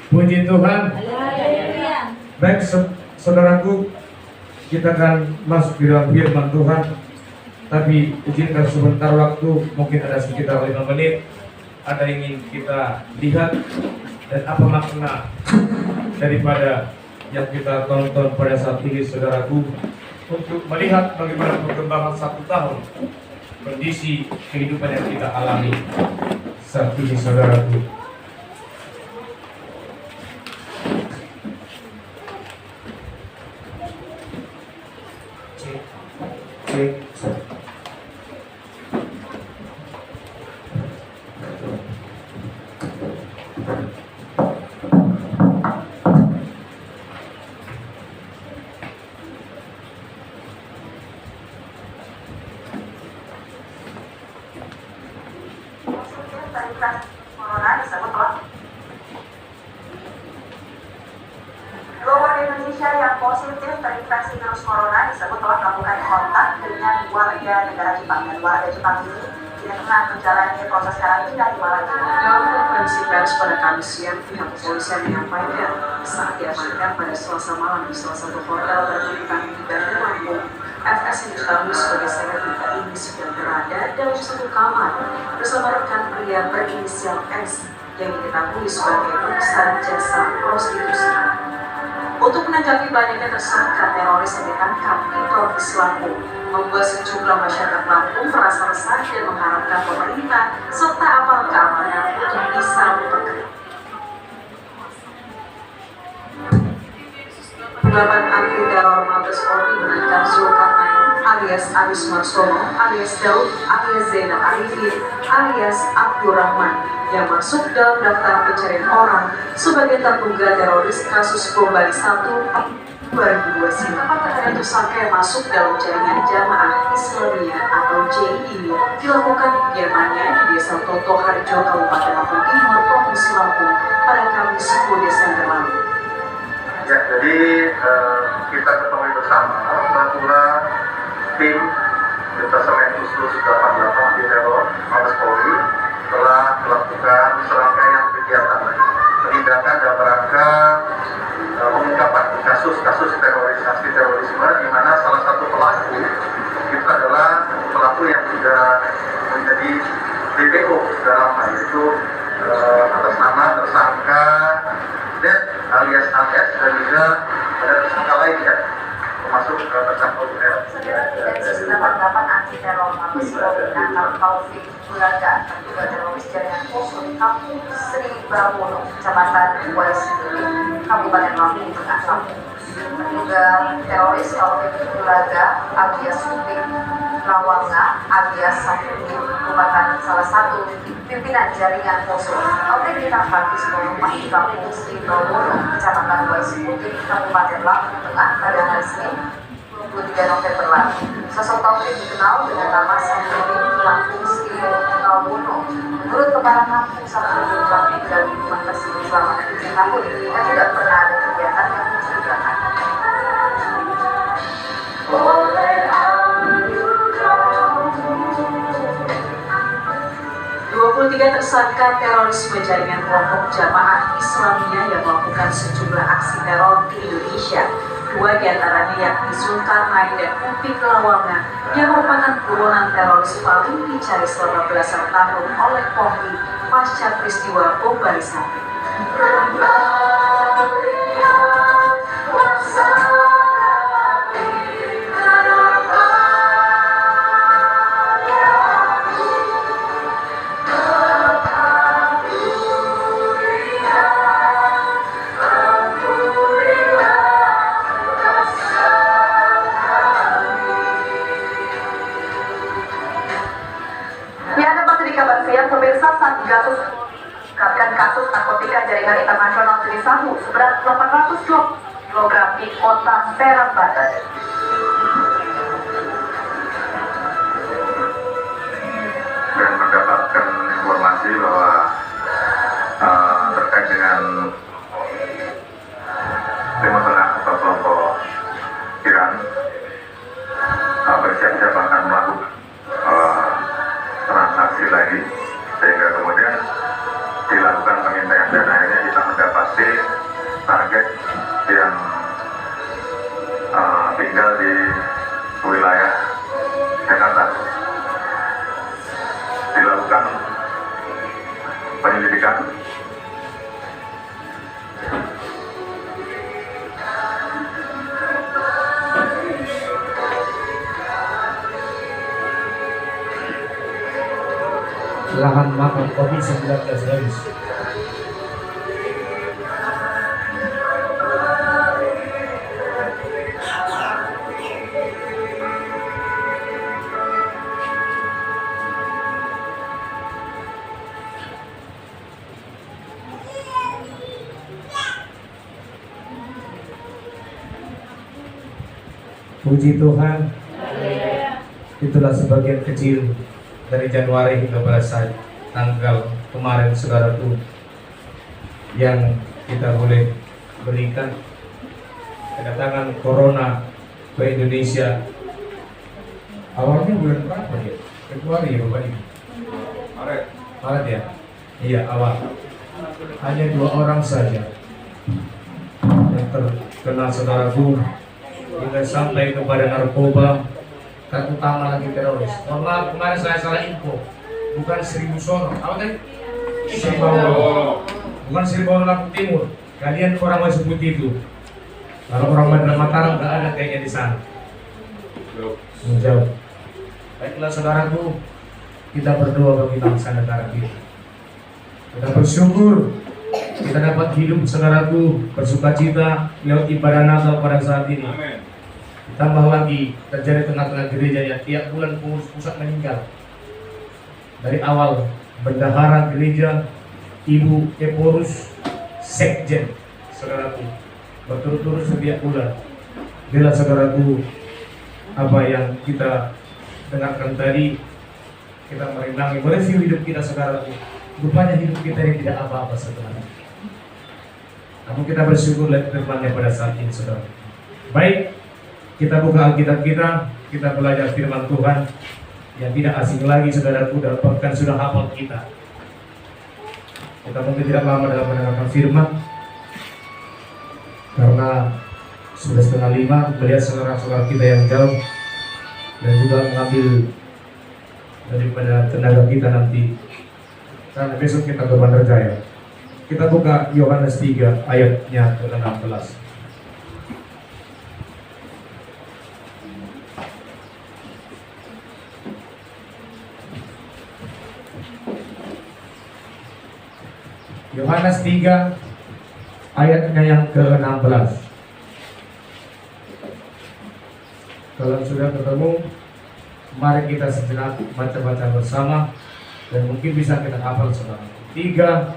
S1: Puji Tuhan. Baik saudaraku, kita akan masuk di dalam firman Tuhan. Tapi izinkan sebentar waktu, mungkin ada sekitar 5 menit. Ada yang ingin kita lihat dan apa makna daripada yang kita tonton pada saat ini saudaraku, untuk melihat bagaimana perkembangan 1 tahun kondisi kehidupan yang kita alami saat ini saudaraku. Cek.
S7: Corona disebut Luar Indonesia yang positif terinfeksi virus corona disebut telah melakukan kontak dengan warga negara Jepang, dan warga Jepang ini tidak pernah menjalani proses karantina di Malaysia.
S8: Dalam konferensi pers pada Kamis siang, pihak kepolisian menyampaikan saat diamankan pada Selasa malam di salah satu hotel berkedudukan di Bandar Lampung, FS yang diketahui sebagai selebriti ini sedang berada dalam satu kamar bersama rekan pria berinisial S yang diketahui sebagai pemesan jasa prostitusi. Untuk menanggapi banyaknya tersangka teroris yang ditangkap di Provinsi Lampung, membuat sejumlah masyarakat Lampung merasa resah dan mengharapkan pemerintah serta aparat keamanan untuk bisa memperketat. 8 anti teror Mabes Polri menangkap Zulkarnain alias Aris Marsono alias Daud alias Zainal Arifin alias Abdurrahman yang masuk dalam daftar pencarian orang sebagai terduga teroris kasus bom Bali 1 2002 silam. Terhadap tersangka yang masuk dalam jaringan Jamaah Islamiyah atau JI ini dilakukan di kediamannya di Desa Toto Harjo, Kabupaten Lampung Timur, Provinsi Lampung pada Kamis 10 Desember lalu.
S9: Ya, jadi kita ketahui bersama bahwa tim Detasemen Khusus 88 anti teror Mabes Polri telah melakukan serangkaian kegiatan penindakan dalam rangka pengungkapan kasus-kasus aksi terorisme, di mana salah satu pelaku itu adalah pelaku yang sudah menjadi DPO dalam hal itu atas nama tersangka Dan alias AS, dan juga ada tersangka lain ya, termasuk tersangka UR.
S7: Densus 88 anti teror Mabes Polri menangkap Taufik Bulaga, terduga teroris jaringan poso di Kampung Sri Bawono, Kecamatan Waisili, Kabupaten Lampung Tengah, Lampung. Terduga teroris Taufik Bulaga alias Supik Lawanga alias Safruddin merupakan salah satu pimpinan jaringan poso. Taufik ditangkap di sebuah rumah di Kampung Sri Bawono, Kecamatan Waisili, Kabupaten Lampung Tengah pada hari Senin 23 November lalu. Sosok Taufik dikenal dengan nama Safruddin Lampung Sri Bawono. Menurut keterangan Lampung, Safruddin telah tinggal di rumah tersebut selama 7 tahun dan tidak pernah ada kegiatan yang mencurigakan.
S8: 23 tersangka terorisme jaringan kelompok Jamaah Islamiyah yang melakukan sejumlah aksi teror di Indonesia. 2 diantaranya yakni Zulkarnain dan Upik Lawanga yang merupakan buronan teroris paling dicari selama belasan tahun oleh Polri pasca peristiwa bom Bali 1.
S7: kasus narkotika jaringan internasional jenis sabu seberat 800 kilogram di kota Serang, Banten.
S9: Dan mendapatkan informasi bahwa terkait dengan Timur Tengah atau kelompok Iran bersiap-siap akan melakukan transaksi lagi, sehingga kemudian dilakukan pengintaian dan akhirnya kita mendapati target yang tinggal di wilayah Jakarta. Dilakukan penyelidikan
S4: lahan makam COVID-19 garis.
S1: Puji Tuhan, itulah sebagian kecil dari Januari hingga pada saat tanggal kemarin saudaraku yang kita boleh berikan kedatangan corona ke Indonesia. Awalnya bulan berapa ya? Februari ya Bapak Ibu? Maret ya? Iya awal. Hanya 2 orang saja yang terkena saudaraku, hingga sampai kepada narkoba, dan utama lagi teroris. Mohon maaf kemarin saya salah info, bukan 1000 sono, apa tadi? 1000, bukan 1000 Lampung Timur. Kalian orang masih putih itu. Kalau orang Bandar Mataram nggak ada kayaknya di sana. Jauh. Baiklah saudaraku, kita berdoa bagi bangsa negara kita. Kita bersyukur kita dapat hidup saudaraku, bersukacita lewat ibadah Natal pada saat ini. Tambah lagi terjadi tengah-tengah gereja yang tiap bulan pengurus pusat meninggal. Dari awal bendahara gereja, ibu Eporus, sekjen, saudaraku, berturut-turut setiap bulan. Bila saudaraku, apa yang kita dengarkan tadi, kita merenangi, mereview hidup kita saudaraku. Rupanya hidup kita ini tidak apa-apa sebenarnya. Namun kita bersyukur lihat firman-Nya pada saat ini saudara. Baik, kita buka Alkitab kita belajar firman Tuhan yang tidak asing lagi saudaraku, dan bahkan sudah hafal kita. Kita mungkin tidak lama dalam mendengarkan firman karena sudah 4:30 melihat saudara-saudara kita yang jauh dan juga mengambil daripada tenaga kita nanti karena besok kita ke Bandar Jaya. Kita buka Yohanes 3 ayatnya ke-16. Yohanes 3 ayatnya yang ke-16. Kalau sudah ketemu, mari kita sejenak baca-baca bersama dan mungkin bisa kita hafal saudara. 3,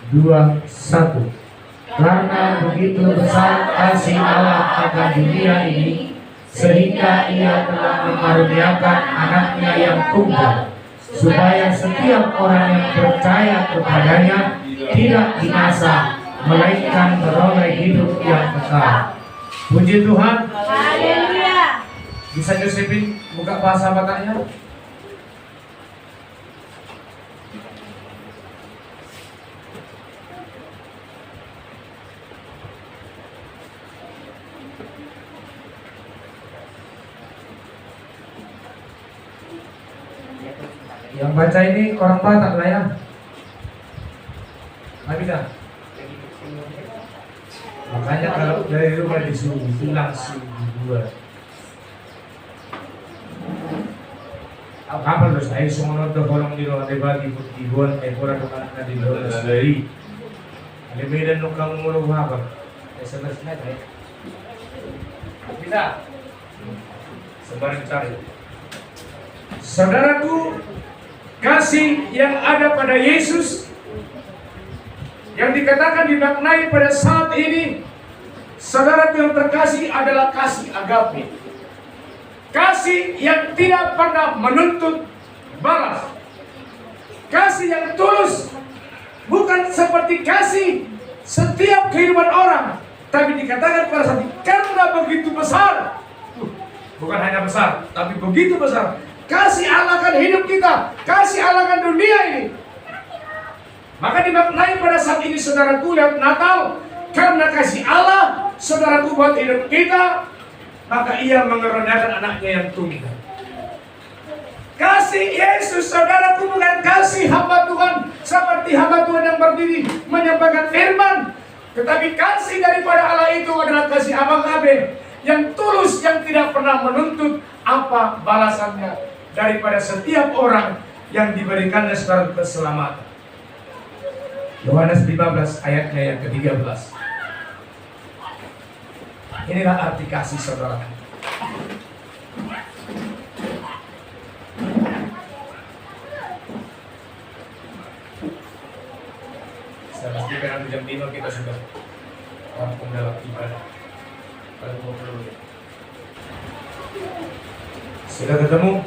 S1: 2, 1. Karena begitu besar kasih Allah akan dunia ini, sehingga Ia telah mengaruniakan anaknya yang tunggal, supaya setiap orang yang percaya kepadanya tidak binasa, melainkan beroleh hidup yang kekal. Puji Tuhan.
S5: Haleluya.
S1: Bisa Josephine buka bahasa Bataknya? Yang baca ini orang Batak lah ya. Nggak bisa. Makanya kalau dari rumah disuruh itu langsung dibuat. Apa terus? Ayo semua nonton kolom di ruang debat dibuat ekor anak di luar dari. Ada beda nuk kamu mulu apa? SMS-nya ya. Bisa. Sebarang cari. Saudaraku,
S4: kasih yang ada pada Yesus yang dikatakan dimaknai pada saat ini, saudara yang terkasih, adalah kasih agape. Kasih yang tidak pernah menuntut balas. Kasih yang tulus, bukan seperti kasih setiap kehidupan orang, tapi dikatakan pada saat ini, karena begitu besar, bukan hanya besar, tapi begitu besar kasih Allah akan hidup kita, kasih Allah akan dunia ini. Maka dimaknai pada saat ini, saudaraku, lihat Natal, karena kasih Allah, saudaraku, buat hidup kita, maka ia mengeranakan anaknya yang tunggal. Kasih Yesus, saudaraku, bukan kasih hamba Tuhan seperti hamba Tuhan yang berdiri menyampaikan firman, tetapi kasih daripada Allah itu adalah kasih agape yang tulus, yang tidak pernah menuntut apa balasannya daripada setiap orang yang diberikannya secara keselamatan. Yohanes 15 ayatnya yang ke-13. Inilah arti kasih, saudara. Saya pastikan nanti jam 5 kita sudah rampung dalam ibadah. Pada 20 menit. Sudah ketemu?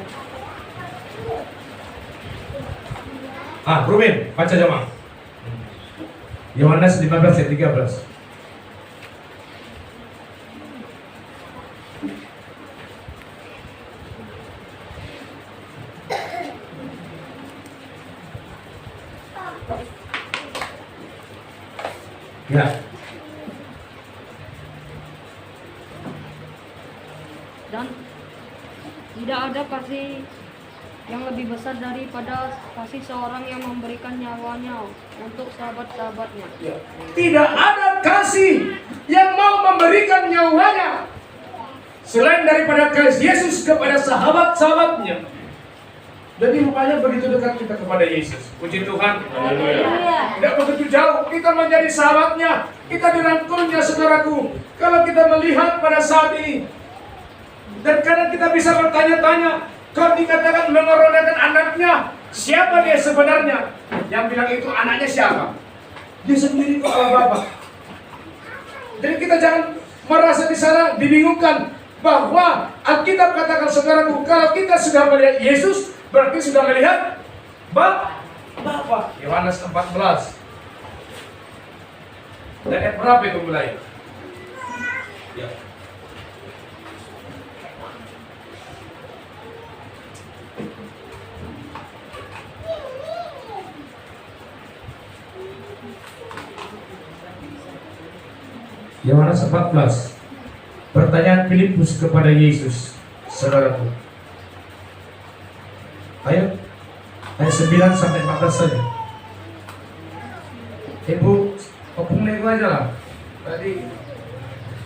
S4: Ruben, baca jemaah. Yohanes 15 ayat 13. Ya.
S5: Dan tidak ada kasih yang lebih besar daripada kasih seorang yang memberikan nyawanya untuk sahabat-sahabatnya.
S4: Tidak ada kasih yang mau memberikan nyawanya selain daripada kasih Yesus kepada sahabat-sahabatnya. Jadi rupanya begitu dekat kita kepada Yesus. Puji Tuhan. Tidak begitu jauh kita menjadi sahabatnya, kita dirangkulnya, saudaraku. Kalau kita melihat pada saat ini, dan kadang kita bisa bertanya-tanya, kalau dikatakan mengorbankan anaknya, siapa dia sebenarnya? Yang bilang itu anaknya siapa? Dia sendiri kok, Allah Bapa. Jadi kita jangan merasa di sana dibingungkan bahwa Alkitab katakan, saudaraku, kalau kita sudah melihat Yesus, berarti sudah melihat Bapa. Yohanes 14. Dan ayat berapa itu mulai? Ya. Yohanes 14. Pertanyaan Filipus kepada Yesus, saudaraku. Ayo, ayat 9 sampai 14 saja. Ibu, opung nego aja lah. Tadi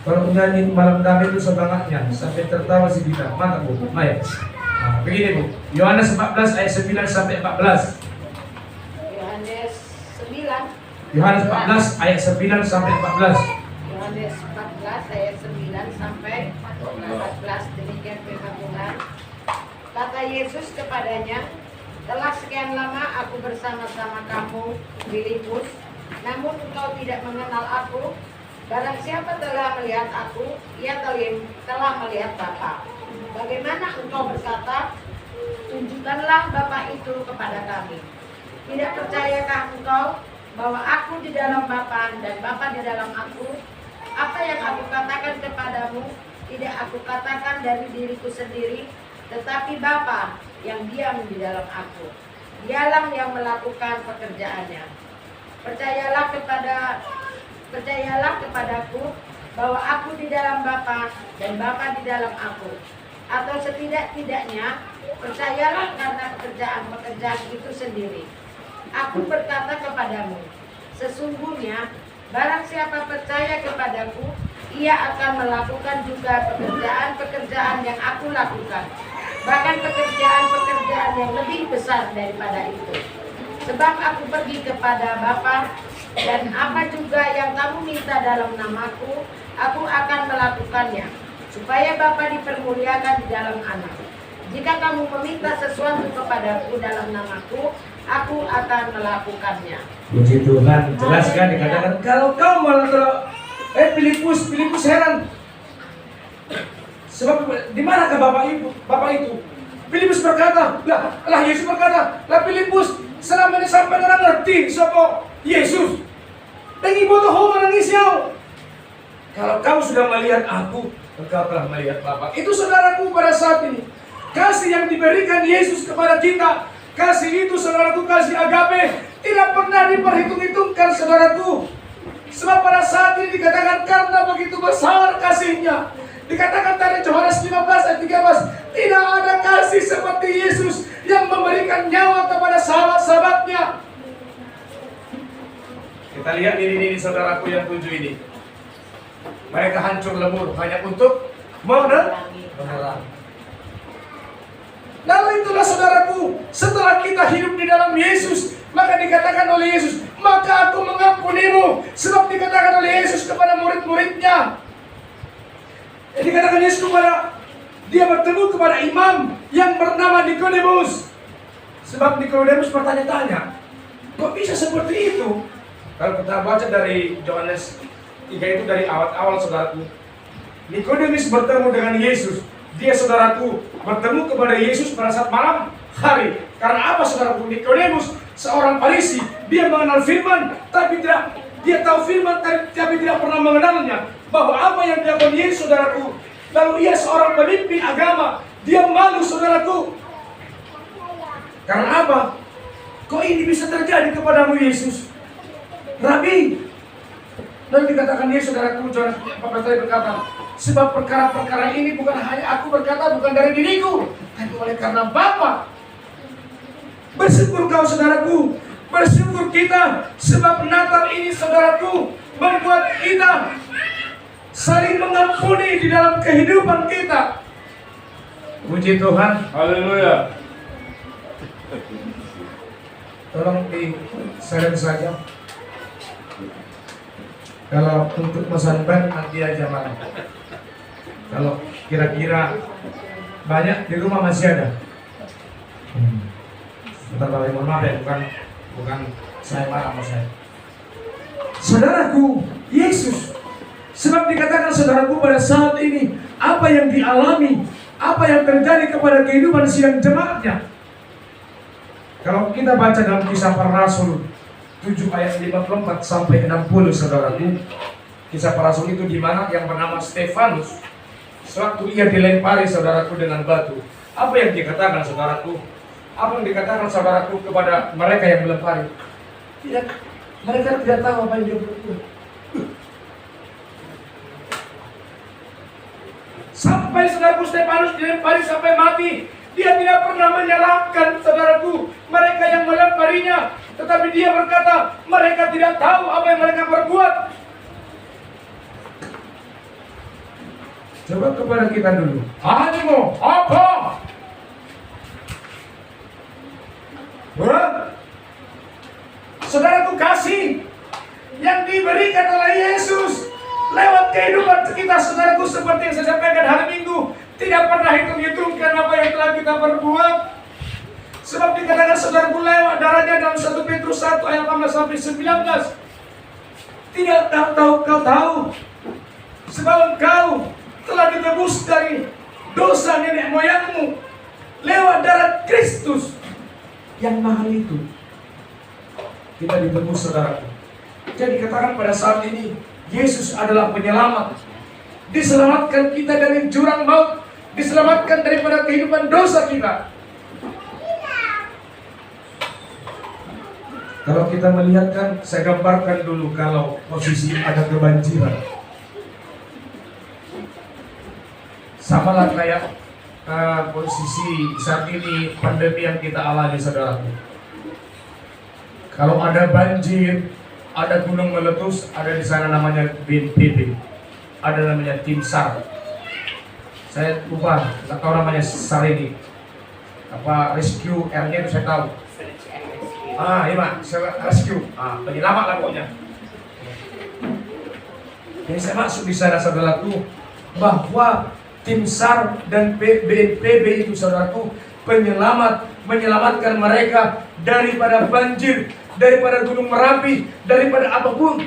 S4: kalau nyanyi malam damai itu semangatnya sampai tertawa si kita. Mantap Bu, ayo. Nah, begini Bu, Yohanes 14 ayat 9 sampai 14.
S2: Yohanes 9.
S4: Yohanes 14 ayat 9 sampai 14.
S2: Yohanes 14 ayat 9 sampai 14. Demikian firman Tuhan. Kata Yesus kepadanya, telah sekian lama aku bersama-sama kamu, Filipus, namun engkau tidak mengenal aku. Barang siapa telah melihat aku, ia telah melihat Bapa. Bagaimana engkau berkata, tunjukkanlah Bapa itu kepada kami? Tidak percayakah engkau bahwa aku di dalam Bapa dan Bapa di dalam aku? Apa yang aku katakan kepadamu, tidak aku katakan dari diriku sendiri, tetapi Bapa yang diam di dalam aku, dialah yang melakukan pekerjaannya. Percayalah kepadaku bahwa aku di dalam Bapa dan Bapa di dalam aku. Atau setidak-tidaknya percayalah karena pekerjaan-pekerjaan itu sendiri. Aku berkata kepadamu, sesungguhnya barang siapa percaya kepadaku, ia akan melakukan juga pekerjaan-pekerjaan yang aku lakukan, bahkan pekerjaan-pekerjaan yang lebih besar daripada itu. Sebab aku pergi kepada Bapa, dan apa juga yang kamu minta dalam namaku, aku akan melakukannya, supaya Bapa dipermuliakan di dalam Anak. Jika kamu meminta sesuatu kepadaku dalam namaku, aku akan melakukannya.
S4: Puji Tuhan. Jelas kan dikatakan kalau kau malah Filipus heran. Sebab di manakah Bapak itu? Filipus berkata, lah Yesus berkata, lah Filipus selama ini sampai orang ngerti siapa Yesus. Dan ibu tuh menangis yau. Kalau kau sudah melihat aku, engkau telah melihat Bapa. Itu saudaraku pada saat ini. Kasih yang diberikan Yesus kepada kita, kasih itu saudaraku, kasih agape, tidak pernah diperhitung-hitungkan saudaraku. Sebab pada saat ini dikatakan karena begitu besar kasihnya. Dikatakan dari Yohanes 15 ayat 13, tidak ada kasih seperti Yesus yang memberikan nyawa kepada sahabat-sahabatnya. Kita lihat ini saudaraku yang 7 ini. Mereka hancur lebur hanya untuk menerangi. Lalu itulah saudaraku, setelah kita hidup di dalam Yesus, maka dikatakan oleh Yesus, maka aku mengampunimu. Sebab dikatakan oleh Yesus kepada murid-muridnya, dikatakan Yesus kepada dia bertemu kepada imam yang bernama Nikodemus. Sebab Nikodemus bertanya-tanya, kok bisa seperti itu? Kalau kita baca dari Yohanes 3 itu dari awal-awal saudaraku, Nikodemus bertemu dengan Yesus. Dia saudaraku bertemu kepada Yesus pada saat malam hari. Karena apa saudaraku? Nikodemus seorang Farisi, dia mengenal firman, tapi dia tahu firman tapi tidak pernah mengenalnya. Bahwa apa yang dilakukan Yesus saudaraku. Lalu ia seorang pemimpin agama, dia malu saudaraku. Karena apa? Kok ini bisa terjadi kepadamu Yesus? Rabi. Lalu dikatakan Yesus saudaraku, Yohanes 14 berkata, sebab perkara-perkara ini bukan hanya aku berkata, bukan dari diriku, tapi oleh karena Bapa. Bersyukur kau saudaraku, bersyukur kita, sebab Natal ini saudaraku membuat kita saling mengampuni di dalam kehidupan kita. Puji Tuhan.
S3: Haleluya.
S4: Tolong di-share saja. Kalau untuk pesan ban nanti aja malam. Kalau kira-kira banyak di rumah masih ada. Sebentar Bapak Ibu, maaf ya, bukan saya marah sama saya. Saudaraku, Yesus. Sebab dikatakan saudaraku pada saat ini, apa yang dialami, apa yang terjadi kepada kehidupan siang jemaatnya. Kalau kita baca dalam Kisah Para Rasul 7 ayat 54 sampai 60 saudaraku, Kisah Para Rasul itu di mana yang bernama Stefanus, sewaktu ia dilempari saudaraku dengan batu. Apa yang dikatakan saudaraku? Apa yang dikatakan saudaraku kepada mereka yang melempari? Tidak, mereka tidak tahu apa yang dia berbuat. Sampai saudaraku Stefanus dilempari sampai mati. Dia tidak pernah menyalahkan saudaraku mereka yang melemparinya, tetapi dia berkata mereka tidak tahu apa yang mereka berbuat. Coba kepada kita dulu. Animo apa? Saudaraku, kasih yang diberikan oleh Yesus lewat kehidupan kita saudaraku, seperti yang saya sampaikan hari Minggu, tidak pernah hitung-hitungkan apa yang telah kita perbuat. Sebab dikatakan saudaraku lewat darahnya dalam 1 Petrus 1 ayat 18 sampai 19. Tidak tahu kau tahu, sebab engkau telah ditebus dari dosa nenek moyangmu lewat darah Kristus yang mahal itu. Kita ditebus saudaraku. Jadi katakan pada saat ini Yesus adalah penyelamat. Diselamatkan kita dari jurang maut, diselamatkan daripada kehidupan dosa kita. Kalau kita melihatkan, saya gambarkan dulu kalau posisi ada kebanjiran. Sama lah kayak posisi saat ini pandemi yang kita alami saudaraku. Kalau ada banjir, ada gunung meletus, ada di sana namanya BNPB, ada namanya tim SAR. Saya lupa, nggak tahu namanya SAR ini. Apa rescue R-nya itu saya tahu. Iya Pak, rescue, penyelamat lah pokoknya. Jadi saya masuk di sana saudaraku, bahwa tim SAR dan BNPB itu saudaraku menyelamatkan mereka daripada banjir, daripada gunung Merapi, daripada apapun.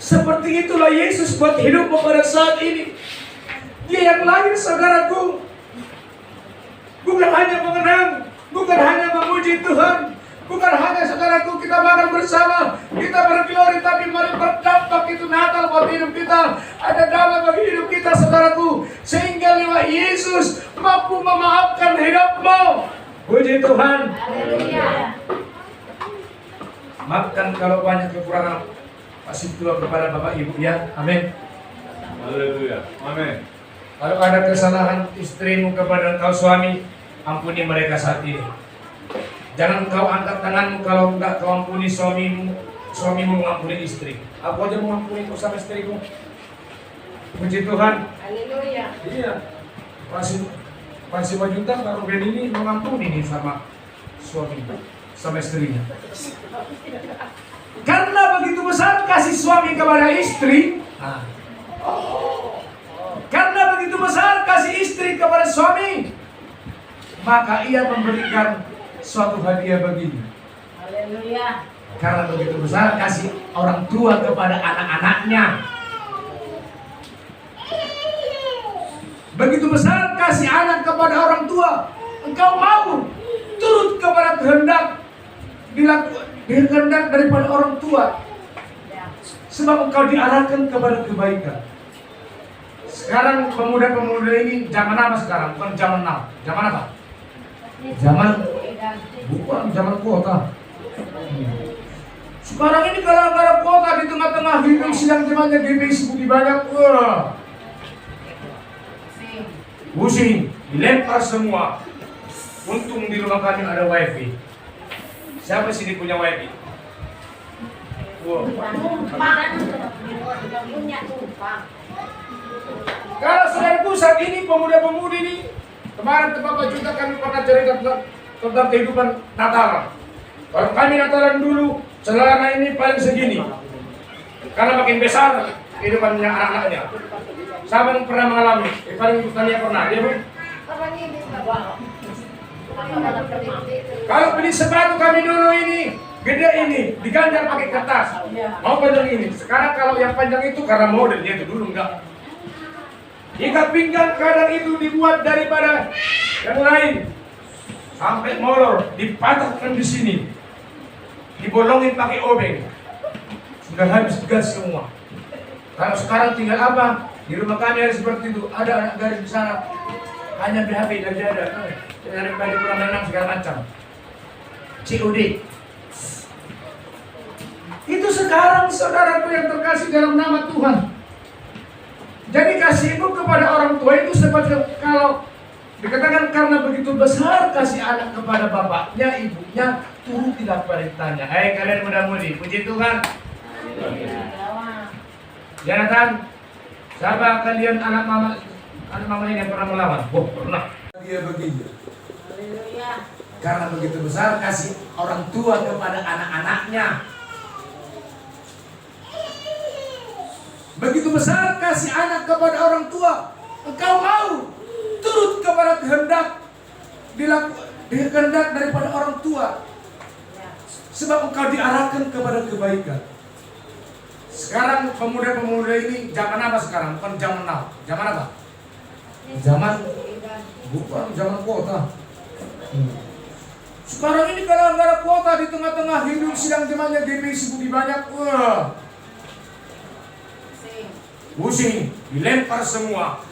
S4: Seperti itulah Yesus buat hidupmu pada saat ini. Dia yang lahir saudaraku, bukan hanya mengenang, bukan hanya memuji Tuhan, bukan hanya saudaraku kita makan bersama, kita berglori, tapi mari berdampak itu Natal buat hidup kita. Ada damai bagi hidup kita saudaraku, sehingga lewat Yesus mampu memaafkan hidupmu. Puji Tuhan. Maafkan kalau banyak kekurangan, kasih Tuhan kepada Bapak Ibu ya. Amin.
S3: Haleluya. Amin.
S4: Kalau ada kesalahan istrimu kepada engkau suami, ampuni mereka saat ini. Jangan kau angkat tanganmu kalau enggak kau ampuni suamimu mengampuni istri. Aku aja mengampuni kau sama istriku. Puji Tuhan.
S2: Haleluya.
S4: Iya. Masih Juta baru Ben ini mengampuni nih sama suami, sama istrinya. Karena begitu besar kasih suami kepada istri. Karena begitu besar kasih istri kepada suami, maka ia memberikan suatu hadiah baginya.
S2: Haleluya.
S4: Karena begitu besar kasih orang tua kepada anak-anaknya. Begitu besar kasih anak kepada orang tua, engkau mau turut kepada kehendak daripada orang tua, sebab engkau diarahkan kepada kebaikan. Sekarang pemuda-pemuda ini zaman apa sekarang? Bukan zaman now. Zaman apa? Zaman kuota. Sekarang ini gara-gara kuota di tengah-tengah hidup sidang temannya GBI budi banyak. Pusing, dilempar semua. Untung di rumah kami ada wifi. Siapa sini punya wifi? Kalau saudaraku saat ini pemuda-pemudi ini, kemarin Bapak juga kami pernah cerita tentang kehidupan Natalan. Kalau kami Natalan dulu, celana ini paling segini. Karena makin besar kehidupannya anak-anaknya. Siapa yang pernah mengalami? Paling tanya pernah, ya Bu? Kalau beli sepatu kami dulu ini, gede ini, diganjar pakai kertas. Mau panjang ini. Sekarang kalau yang panjang itu karena modelnya itu dulu enggak. Ikat pinggang kadang itu dibuat daripada yang lain. Sampai molor, dipatahkan di sini. Dibolongin pakai obeng. Sudah habis gas semua. Kalau sekarang tinggal apa? Di rumah kami ada seperti itu. Ada anak garis di sana. Hanya BHP aja ada. Dari baju kurang renang segala macam. COD. Itu sekarang saudaraku yang terkasih dalam nama Tuhan. Jadi kasihmu kepada orang tua itu seperti kalau dikatakan karena begitu besar kasih anak kepada bapaknya, ibunya, turutilah perintahnya. Hai kalian muda-mudi, puji Tuhan. Jonathan, siapa kalian anak mama ini yang pernah melawan? Oh, pernah. Dia begini. Karena begitu besar kasih orang tua kepada anak-anaknya. Begitu besar kasih anak kepada orang tua, engkau mau turut kepada kehendak daripada orang tua, sebab engkau diarahkan kepada kebaikan. Sekarang pemuda-pemuda ini zaman apa sekarang? Bukan zaman now. Zaman apa? Zaman kuota. Sekarang ini gara-gara kuota di tengah-tengah hidup sidang temannya GBI budi banyak. Pusing, dilempar semua.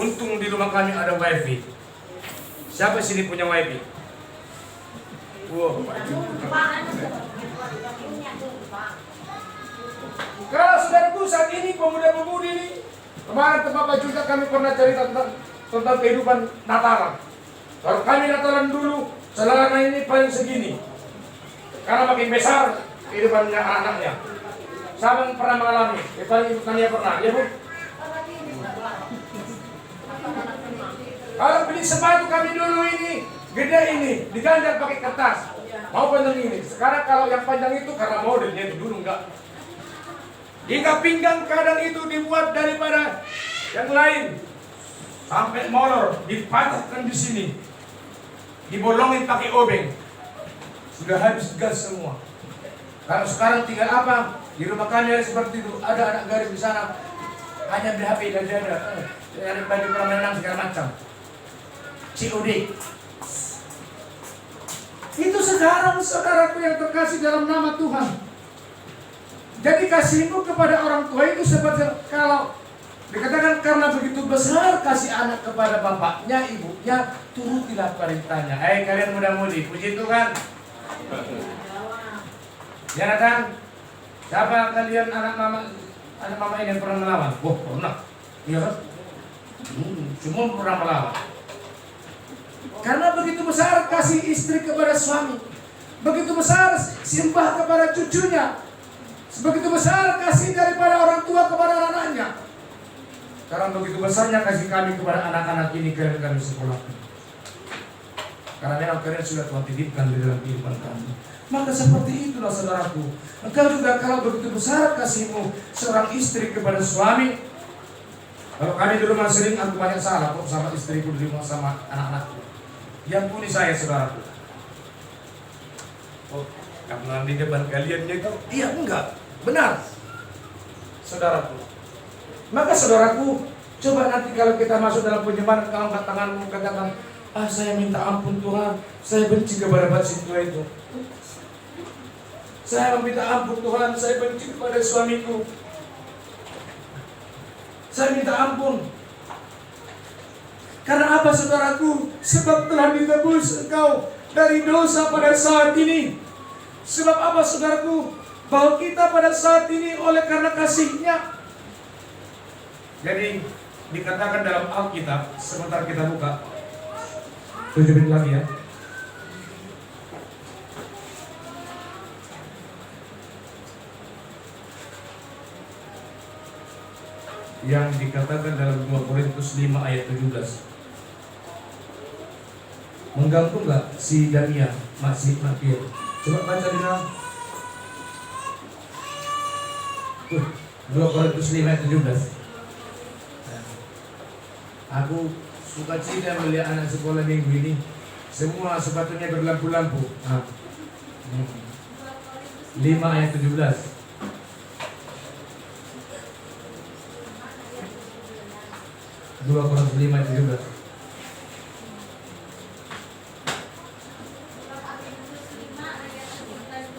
S4: Untung di rumah kami ada wifi. Siapa sini punya wifi? Kalau saudaraku saat ini pemuda-pemudi ini, kemarin Bapak juga kami pernah cerita tentang kehidupan Natalan. Kalau kami Natalan dulu, celana ini paling segini. Karena makin besar kehidupannya anak-anaknya. Siapa yang pernah mengalami? Paling ibu tanya pernah, ya Bu? Kalau beli sepatu kami dulu ini, gede ini, diganjar pakai kertas. Mau panjang ini. Sekarang kalau yang panjang itu karena modelnya itu dulu enggak. Ikat pinggang kadang itu dibuat daripada yang lain. sampai molor, dipatahkan di sini, dibolongin pakai obeng, sudah habis gas semua. Kalau sekarang tinggal apa? Di rumah kami ada seperti itu, ada anak garis di sana, hanya beli HP dan ada baju kolam renang segala macam. COD. Itu sekarang saudaraku yang terkasih dalam nama Tuhan. Jadi kasihmu kepada orang tua itu seperti kalau dikatakan karena begitu besar kasih anak kepada bapaknya, ibunya, turutilah perintahnya. Kalian muda-mudi, puji Tuhan. Ya datang. Siapa kalian anak mama ini yang pernah melawan? Oh, pernah. Iya kan? Semua pernah melawan. Karena begitu besar kasih istri kepada suami, begitu besar simbah kepada cucunya, begitu besar kasih daripada orang tua kepada anak-anaknya. Karena begitu besarnya kasih kami kepada anak-anak ini, kami sekolah. Karena memang kalian sudah Tuhan titipkan di dalam kehidupan kami. Maka seperti itulah saudaraku. Engkau juga kalau begitu besar kasihmu seorang istri kepada suami. Kalau kami di rumah sering aku banyak salah kok sama istriku di rumah sama anak-anakku. Yang puni saya saudaraku. Oh, karena di depan kalian itu? Iya enggak, benar, saudaraku. Maka saudaraku, coba nanti kalau kita masuk dalam penyembahan, kau angkat tanganmu katakan, saya minta ampun Tuhan, saya benci kepada Basintua itu. Saya meminta ampun Tuhan, saya benci kepada suamiku. Saya minta ampun. Karena apa saudaraku? Sebab telah ditebus engkau dari dosa pada saat ini. Sebab apa saudaraku? Bahwa kita pada saat ini oleh karena kasih-Nya. Jadi dikatakan dalam Alkitab, sebentar kita buka 7 menit lagi ya. Yang dikatakan dalam 2 Korintus 5 ayat 17. Mengganggu enggak si Dania masih makin? Coba baca di dalam 2 Korintus 5 ayat 17. Aku suka cita melihat anak sekolah minggu ini. Semua sepatunya berlampu-lampu. 5 ayat 17. 2 Korintus 5 ayat 17.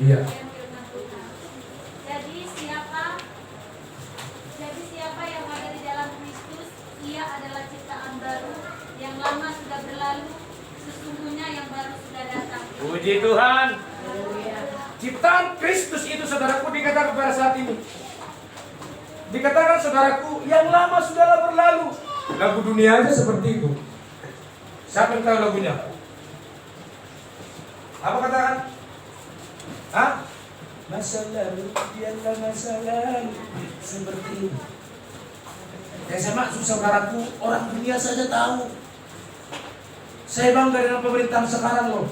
S4: Iya.
S10: Jadi siapa yang ada di dalam Kristus, ia adalah ciptaan baru, yang lama sudah berlalu, sesungguhnya yang baru sudah datang.
S4: Puji Tuhan. Ciptaan Kristus itu saudaraku dikatakan pada saat ini. Dikatakan saudaraku, yang lama sudahlah berlalu. Lagu dunia aja seperti itu. Siapa yang tahu lagunya? Apa katakan? Masa lalu, biarlah masa lalu seperti ini. Saya maksud saudaraku, orang dunia saja tahu. Saya bangga dengan pemerintahan sekarang loh.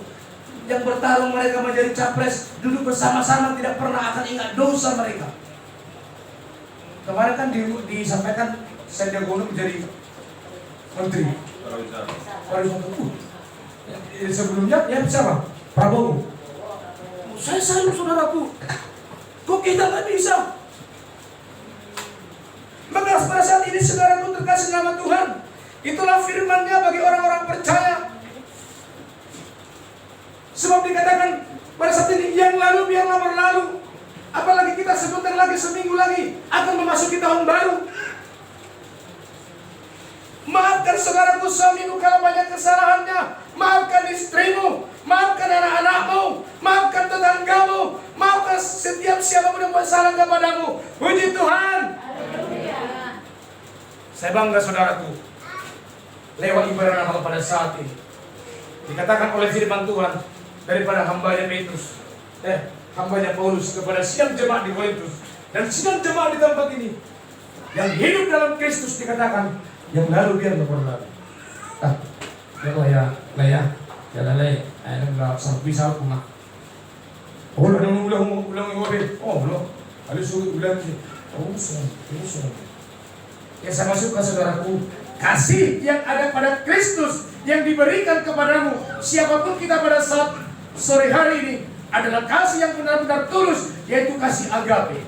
S4: Yang bertarung mereka menjadi capres, duduk bersama-sama tidak pernah akan ingat dosa mereka. Kemarin kan disampaikan Sandiaga Uno menjadi menteri pariwisata. Sebelumnya ya siapa? Prabowo. Saya salut saudaraku. Kok kita nggak bisa? Maka pada saat ini saudaraku terkasih nama Tuhan. Itulah firman-Nya bagi orang-orang percaya. Sebab dikatakan pada saat ini yang lalu biarlah berlalu. Apalagi kita sebentar lagi, seminggu lagi akan memasuki tahun baru. Maafkan saudaraku, suamimu kalau banyak kesalahannya. Maafkan istrimu, maafkan anak-anakmu, maafkan tetanggamu, maafkan setiap siapapun yang buat salah kepadamu. Puji Tuhan. Saya bangga saudaraku. Lewat ibadah Natal pada saat ini dikatakan oleh firman Tuhan daripada hambanya Petrus, hambanya Paulus kepada sidang jemaat di Korintus dan sidang jemaat di tempat ini yang hidup dalam Kristus, dikatakan yang lalu biarlah berlalu. Jangan sampai bisa aku mah. Oh, ulang ngobel. Oh, belum. Ada suruh ulang. Oh, semua. Ya saya masuk ke saudaraku. kasih yang ada pada Kristus yang diberikan kepadamu, siapapun kita pada saat sore hari ini, adalah kasih yang benar-benar tulus, yaitu kasih agape.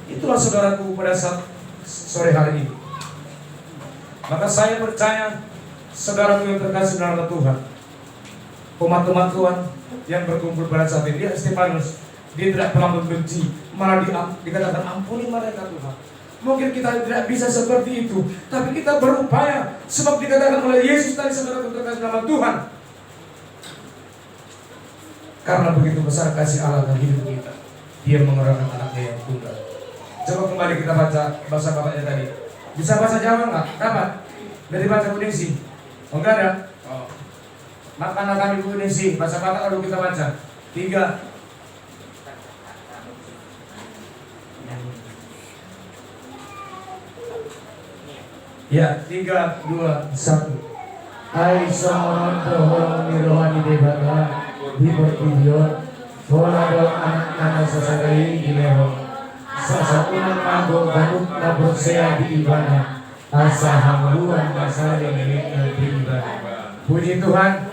S4: Itulah saudaraku pada saat sore hari ini. Maka saya percaya, saudaraku yang terkasih dalam Tuhan, umat-umat Tuhan yang berkumpul pada saat ini, dia Stefanus, dia tidak pernah membenci, malah dikatakan ampuni mereka Tuhan. Mungkin kita tidak bisa seperti itu, tapi kita berupaya, sebab dikatakan oleh Yesus tadi, saudara terkasih dalam Tuhan, karena begitu besar kasih Allah dalam hidup kita, Dia mengerahkan anaknya yang tunggal. Coba kembali kita baca bahasa bapaknya tadi. Bisa bahasa Jawa nggak? Dapat? Dari bahasa Kudesi? Oh enggak ada? Oh. Makana kami Kudesi, bahasa Batak lalu kita baca. 3. Ya, 3, 2, 1. Hai sonon pohon mirohani debata di pertidion, bola dong anak-anak sasagai di leho. Sasakunan mabuk banuk nabuk sea di ibana, asa hamluan masa milik di ibana. Puji Tuhan.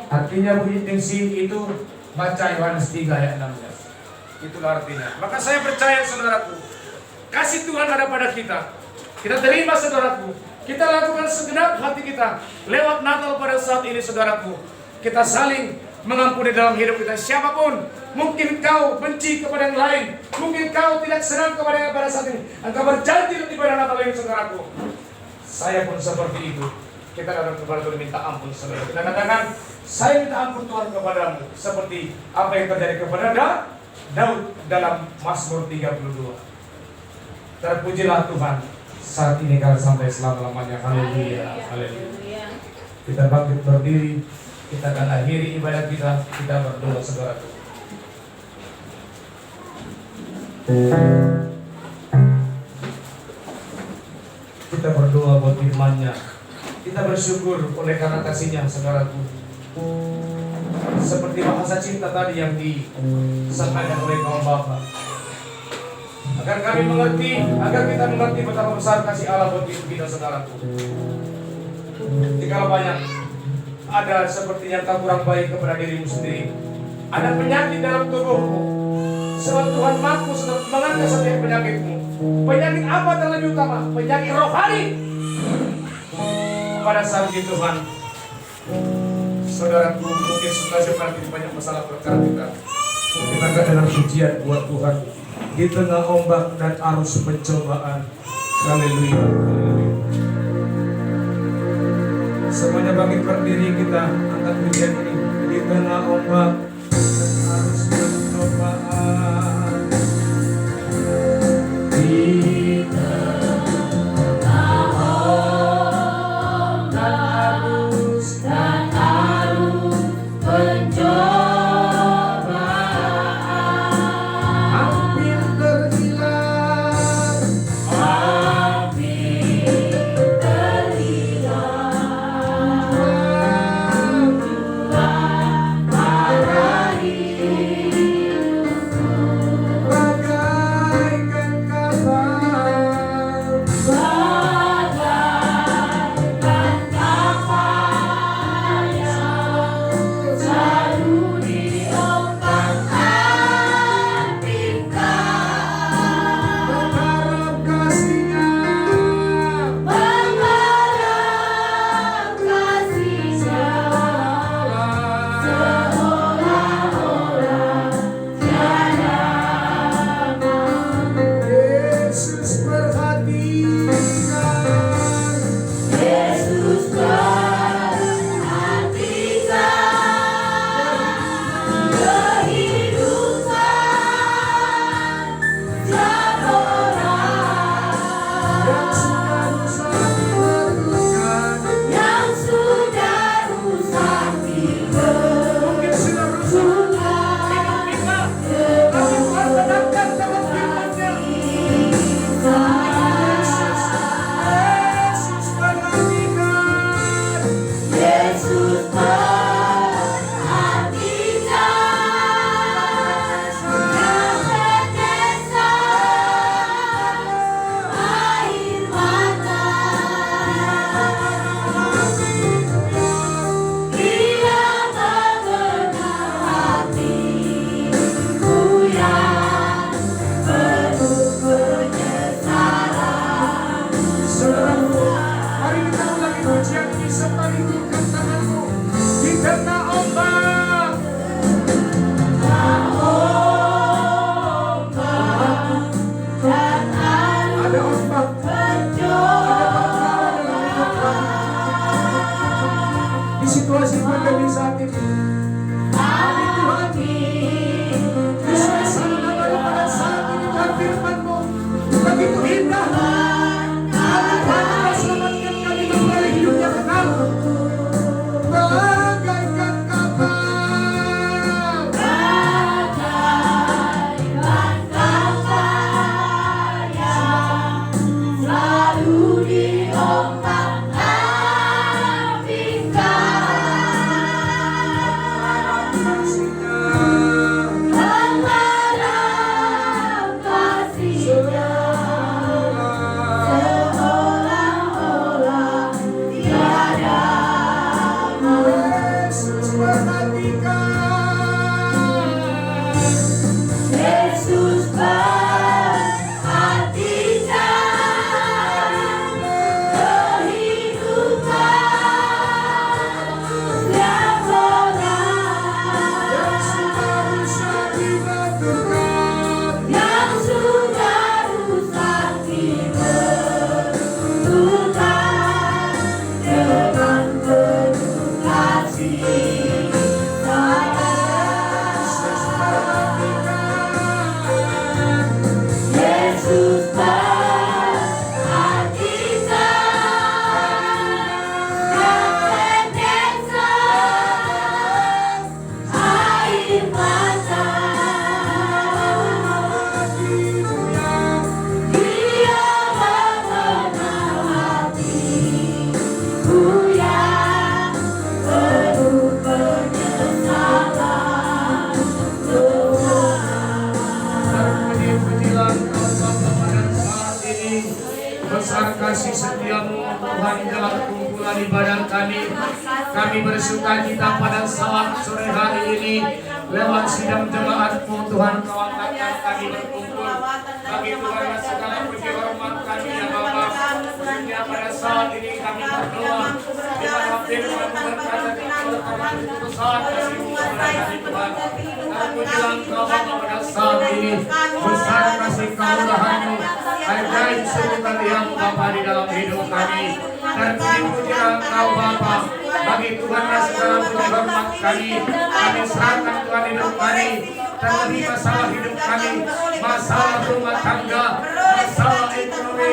S4: Artinya puji tingsi itu baca Yohanes 3 ayat 16. Itulah artinya. Maka saya percaya saudaraku, kasih Tuhan ada pada kita. Kita terima saudaraku, kita lakukan segenap hati kita lewat Natal pada saat ini saudaraku. Kita saling mengampuni dalam hidup kita siapapun. Mungkin kau benci kepada yang lain, mungkin kau tidak senang kepada yang pada saat ini. Engkau berjanji di pada Natal ini saudaraku. Saya pun seperti itu. Kita akan kepada Tuhan minta ampun saudara. Kita katakan, saya minta ampun Tuhan kepadamu, seperti apa yang terjadi kepada Daud dalam Mazmur 32. Terpujilah Tuhan saat ini kalau sampai selama-lamanya. Haleluya. Haleluya. Kita bangkit berdiri, kita akan akhiri ibadah kita berdoa saudaraku. Kita berdoa buat firman-Nya. Kita bersyukur oleh karena kasih-Nya saudaraku. Seperti bahasa cinta tadi yang disampaikan oleh kaum Bapa. Agar kami mengerti, agar kita mengerti betapa besar kasih Allah buat hidup kita saudaraku. Jika banyak ada sepertinya kau kurang baik kepada dirimu sendiri, ada penyakit dalam tubuhmu, sebab Tuhan mampu mengangkat setiap penyakitmu. Penyakit apa terlebih utama? Penyakit rohani. Pada saat itu Tuhan, saudaraku mungkin sudah seperti banyak masalah perkara kita. Kita akan dalam pujian buat Tuhan di tengah ombak dan arus pencobaan. Haleluya, haleluya. Semuanya bangkit berdiri, kita angkat pujian ini di tengah ombak dan arus pencobaan. Di tengah ombak dan arus pencobaan.
S10: Marahi
S4: besar kasih setiamu Tuhan dalam kumpulan ibadah kami bersuka cita pada saat sore hari ini lewat sidang jemaat-Mu Tuhan Kau angkatkan kami berkumpul bagi Tuhan segala puji hormat kami ya Bapa. Khususnya pada saat ini kami berdoa di mana firman berkata di dalam keputusan kasih-Mu kepada kami Tuhan. Terpujilah Engkau Bapa pada saat ini, besar kasih kemuliaan-Mu, ajaib sungguh karya-Mu Bapa di dalam hidup kami. Terpujilah Engkau Bapa, bagi Tuhan segala puji hormat kami serahkan Tuhan hidup kami, terlebih masalah hidup kami, masalah rumah tangga, masalah ekonomi,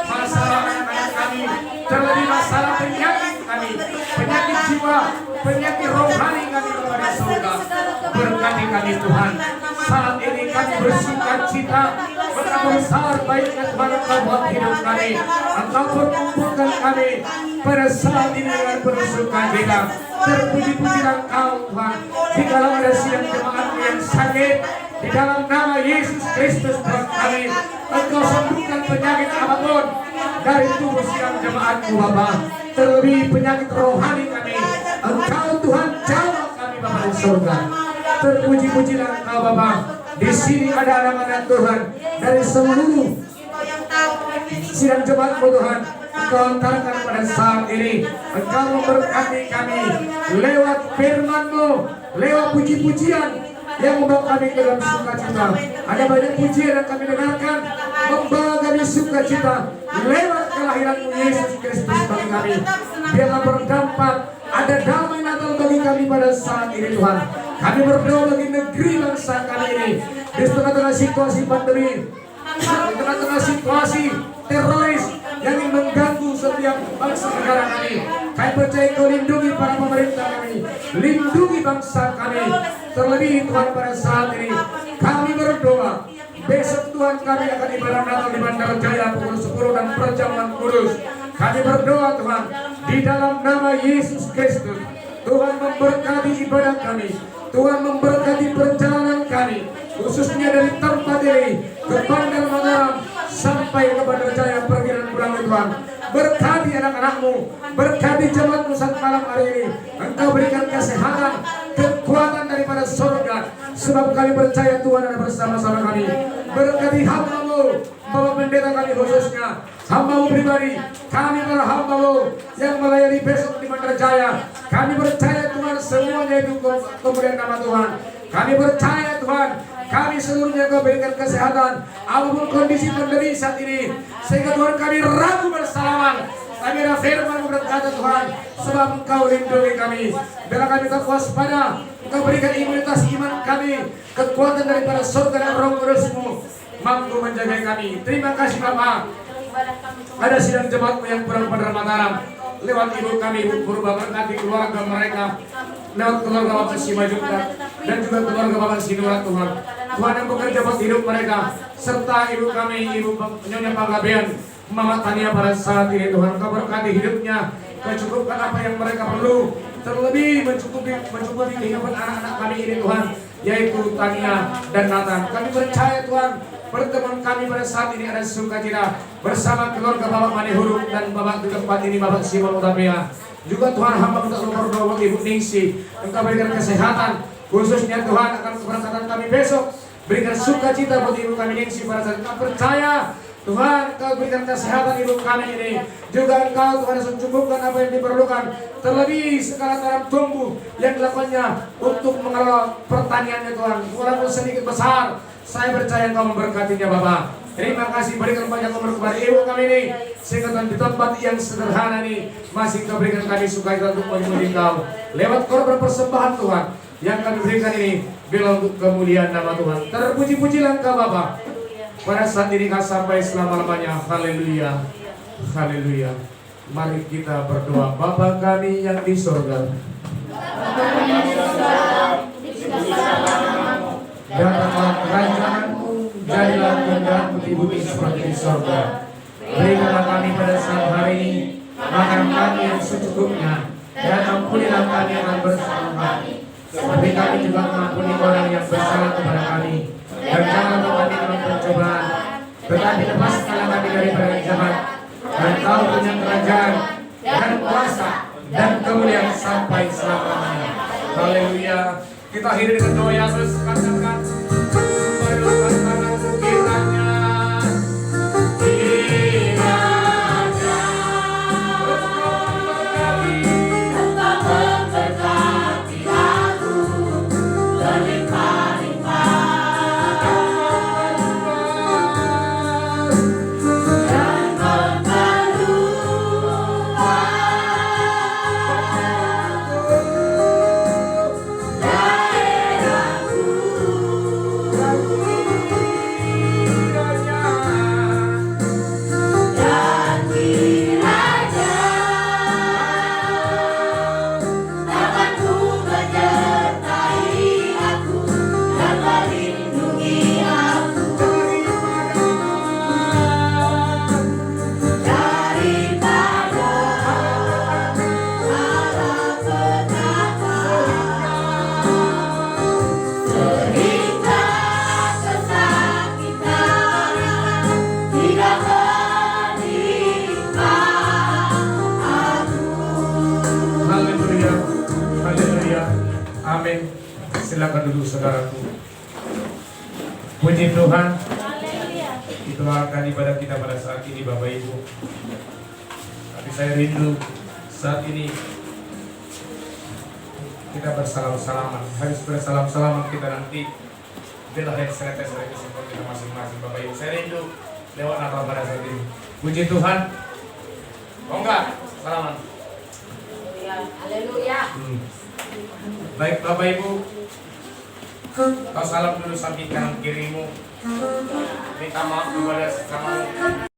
S4: masalah anak-anak kami, terlebih masalah penyakit kami, penyakit jiwa, penyakit rohani kami kepada surga. Berkati kami Tuhan. Saat ini kami bersuka cita betapa besar baiknya Tuhan Engkau buat hidup kami. Engkau perkumpulkan kami pada saat ini dengan bersuka cita. Terpuji-pujilah Engkau Tuhan. Di dalam ada sidang jemaat yang sakit, di dalam nama Yesus Kristus Tuhan kami, Engkau sembuhkan penyakit apapun dari tubuh sidang jemaat-Mu Bapa. Terlebih penyakit rohani kami, Engkau Tuhan jawab kami Bapa di surga. Terpuji-pujilah Engkau Bapa. Di sini ada anak-anak Tuhan dari seluruh sidang jemaat-Mu Tuhan. Engkau antarkan pada saat ini. Engkau memberkati kami lewat firman-Mu, lewat puji-pujian yang membawa kami ke dalam sukacita. Ada banyak pujian yang kami dengarkan membawa kami sukacita lewat kelahiran-Mu Yesus Kristus bagi kami. Biarlah berdampak ada damai Natal bagi kami pada saat ini Tuhan. Kami berdoa bagi negeri bangsa kami ini di tengah-tengah situasi pandemi, di tengah-tengah situasi teroris yang ingin mengganggu setiap bangsa negara kami. Kami percaya Kau lindungi para pemerintah kami, lindungi bangsa kami. Terlebih Tuhan pada saat ini kami berdoa besok Tuhan kami akan ibadah Natal di Bandar Jaya pukul 10 dan perjamuan kudus. Kami berdoa Tuhan di dalam nama Yesus Kristus. Tuhan memberkati ibadah kami, Tuhan memberkati perjalanan kami, khususnya dari tempat ini ke Bandar Mataram sampai ke Bandar Jaya pergi dan pulang Tuhan. Berkati anak-anak-Mu, berkati jemaat-Mu saat malam hari ini. Engkau berikan kesehatan, kekuatan daripada surga, sebab kami percaya Tuhan ada bersama-sama kami. Berkati hamba-Mu, Bapak Pendeta kami khususnya, hamba-Mu pribadi, kami para hamba-Mu yang melayani besok di Bandar Jaya. Kami percaya Tuhan semuanya itu kemuliaan nama Tuhan. Kami percaya Tuhan, kami seluruhnya Kau berikan kesehatan apapun kondisi pandemi saat ini, sehingga Tuhan kami ragu bersalaman. Kami ada firman berkata Tuhan, sebab Engkau lindungi kami. Bila kami tetap waspada, Engkau berikan imunitas iman kami, kekuatan daripada surga dan Roh Kudus-Mu mampu menjaga kami. Terima kasih Bapa. Ada sidang jemaat-Mu yang pulang pada Mataram, lewat ibu kami, Ibu Purba, berkati keluarga mereka, lewat keluarga Bapak Simajuka dan juga keluarga Bapak Sinura Tuhan. Tuhan yang bekerja buat hidup mereka, serta ibu kami, Ibu Nyonya Panggabean, Mama Tania pada saat ini Tuhan. Kau berkati hidupnya, Kau cukupkan apa yang mereka perlu, terlebih mencukupi kehidupan anak-anak kami ini Tuhan, yaitu Tania dan Nathan. Kami percaya Tuhan, pertemuan kami pada saat ini ada sukacita bersama keluarga Bapak Manihuruk dan Bapak di tempat ini Bapak Simon Utapia. Juga Tuhan hamba minta berdoa buat Ibu Ningsi, Engkau berikan kesehatan, khususnya Tuhan akan keberangkatan kami besok. Berikan sukacita buat Ibu kami Ningsi pada saat kita percaya Tuhan, Engkau berikan kesehatan Ibu kami ini. Juga Engkau Tuhan mencukupkan apa yang diperlukan, terlebih segala tanam tumbuh yang dilakukannya untuk mengelola pertaniannya Tuhan, walaupun sedikit besar. Saya percaya Engkau memberkatinya Bapak. Terima kasih, berikan banyak umur kepada ibu kami ini, sehingga di tempat yang sederhana ini masih Kau berikan kami sukacita untuk memuji Kau lewat korban persembahan Tuhan yang kami berikan ini, bila untuk kemuliaan nama Tuhan. Terpuji-pujilah Engkau Bapa. Pada saat ini kami sampai selama-lamanya. Haleluya, haleluya. Mari kita berdoa. Bapa kami yang di surga, datanglah kerajaan-Mu, jadilah kehendak-Mu di bumi seperti di surga. Berikanlah kami pada saat hari ini makan kami yang secukupnya, dan ampunilah kami yang bersalah kami, seperti kami juga mengampuni orang yang bersalah kepada kami. Dan jangan bawa kami dalam pencobaan, tetapi lepaskanlah kami daripada yang jahat. Engkau punya kerajaan dan kuasa dan kemuliaan sampai selamanya. Haleluya. Kita akhiri dengan doa Yesus, katakan kembalikan tanganmu kiranya Amin. Silakan duduk saudaraku. Puji Tuhan. Itulah akan ibadah kita pada saat ini Bapak Ibu. Tapi saya rindu saat ini kita bersalam-salaman. Harus bersalam-salaman kita nanti. Itulah yang saya tes dari kesimpulan kita masing-masing Bapak Ibu. Saya rindu lewat Natal pada saat ini. Puji Tuhan. Oh enggak, salaman.
S2: Haleluya.
S4: Baik Bapak Ibu, kau salam dulu samping kanan kirimu. Minta maaf kepada sesamamu.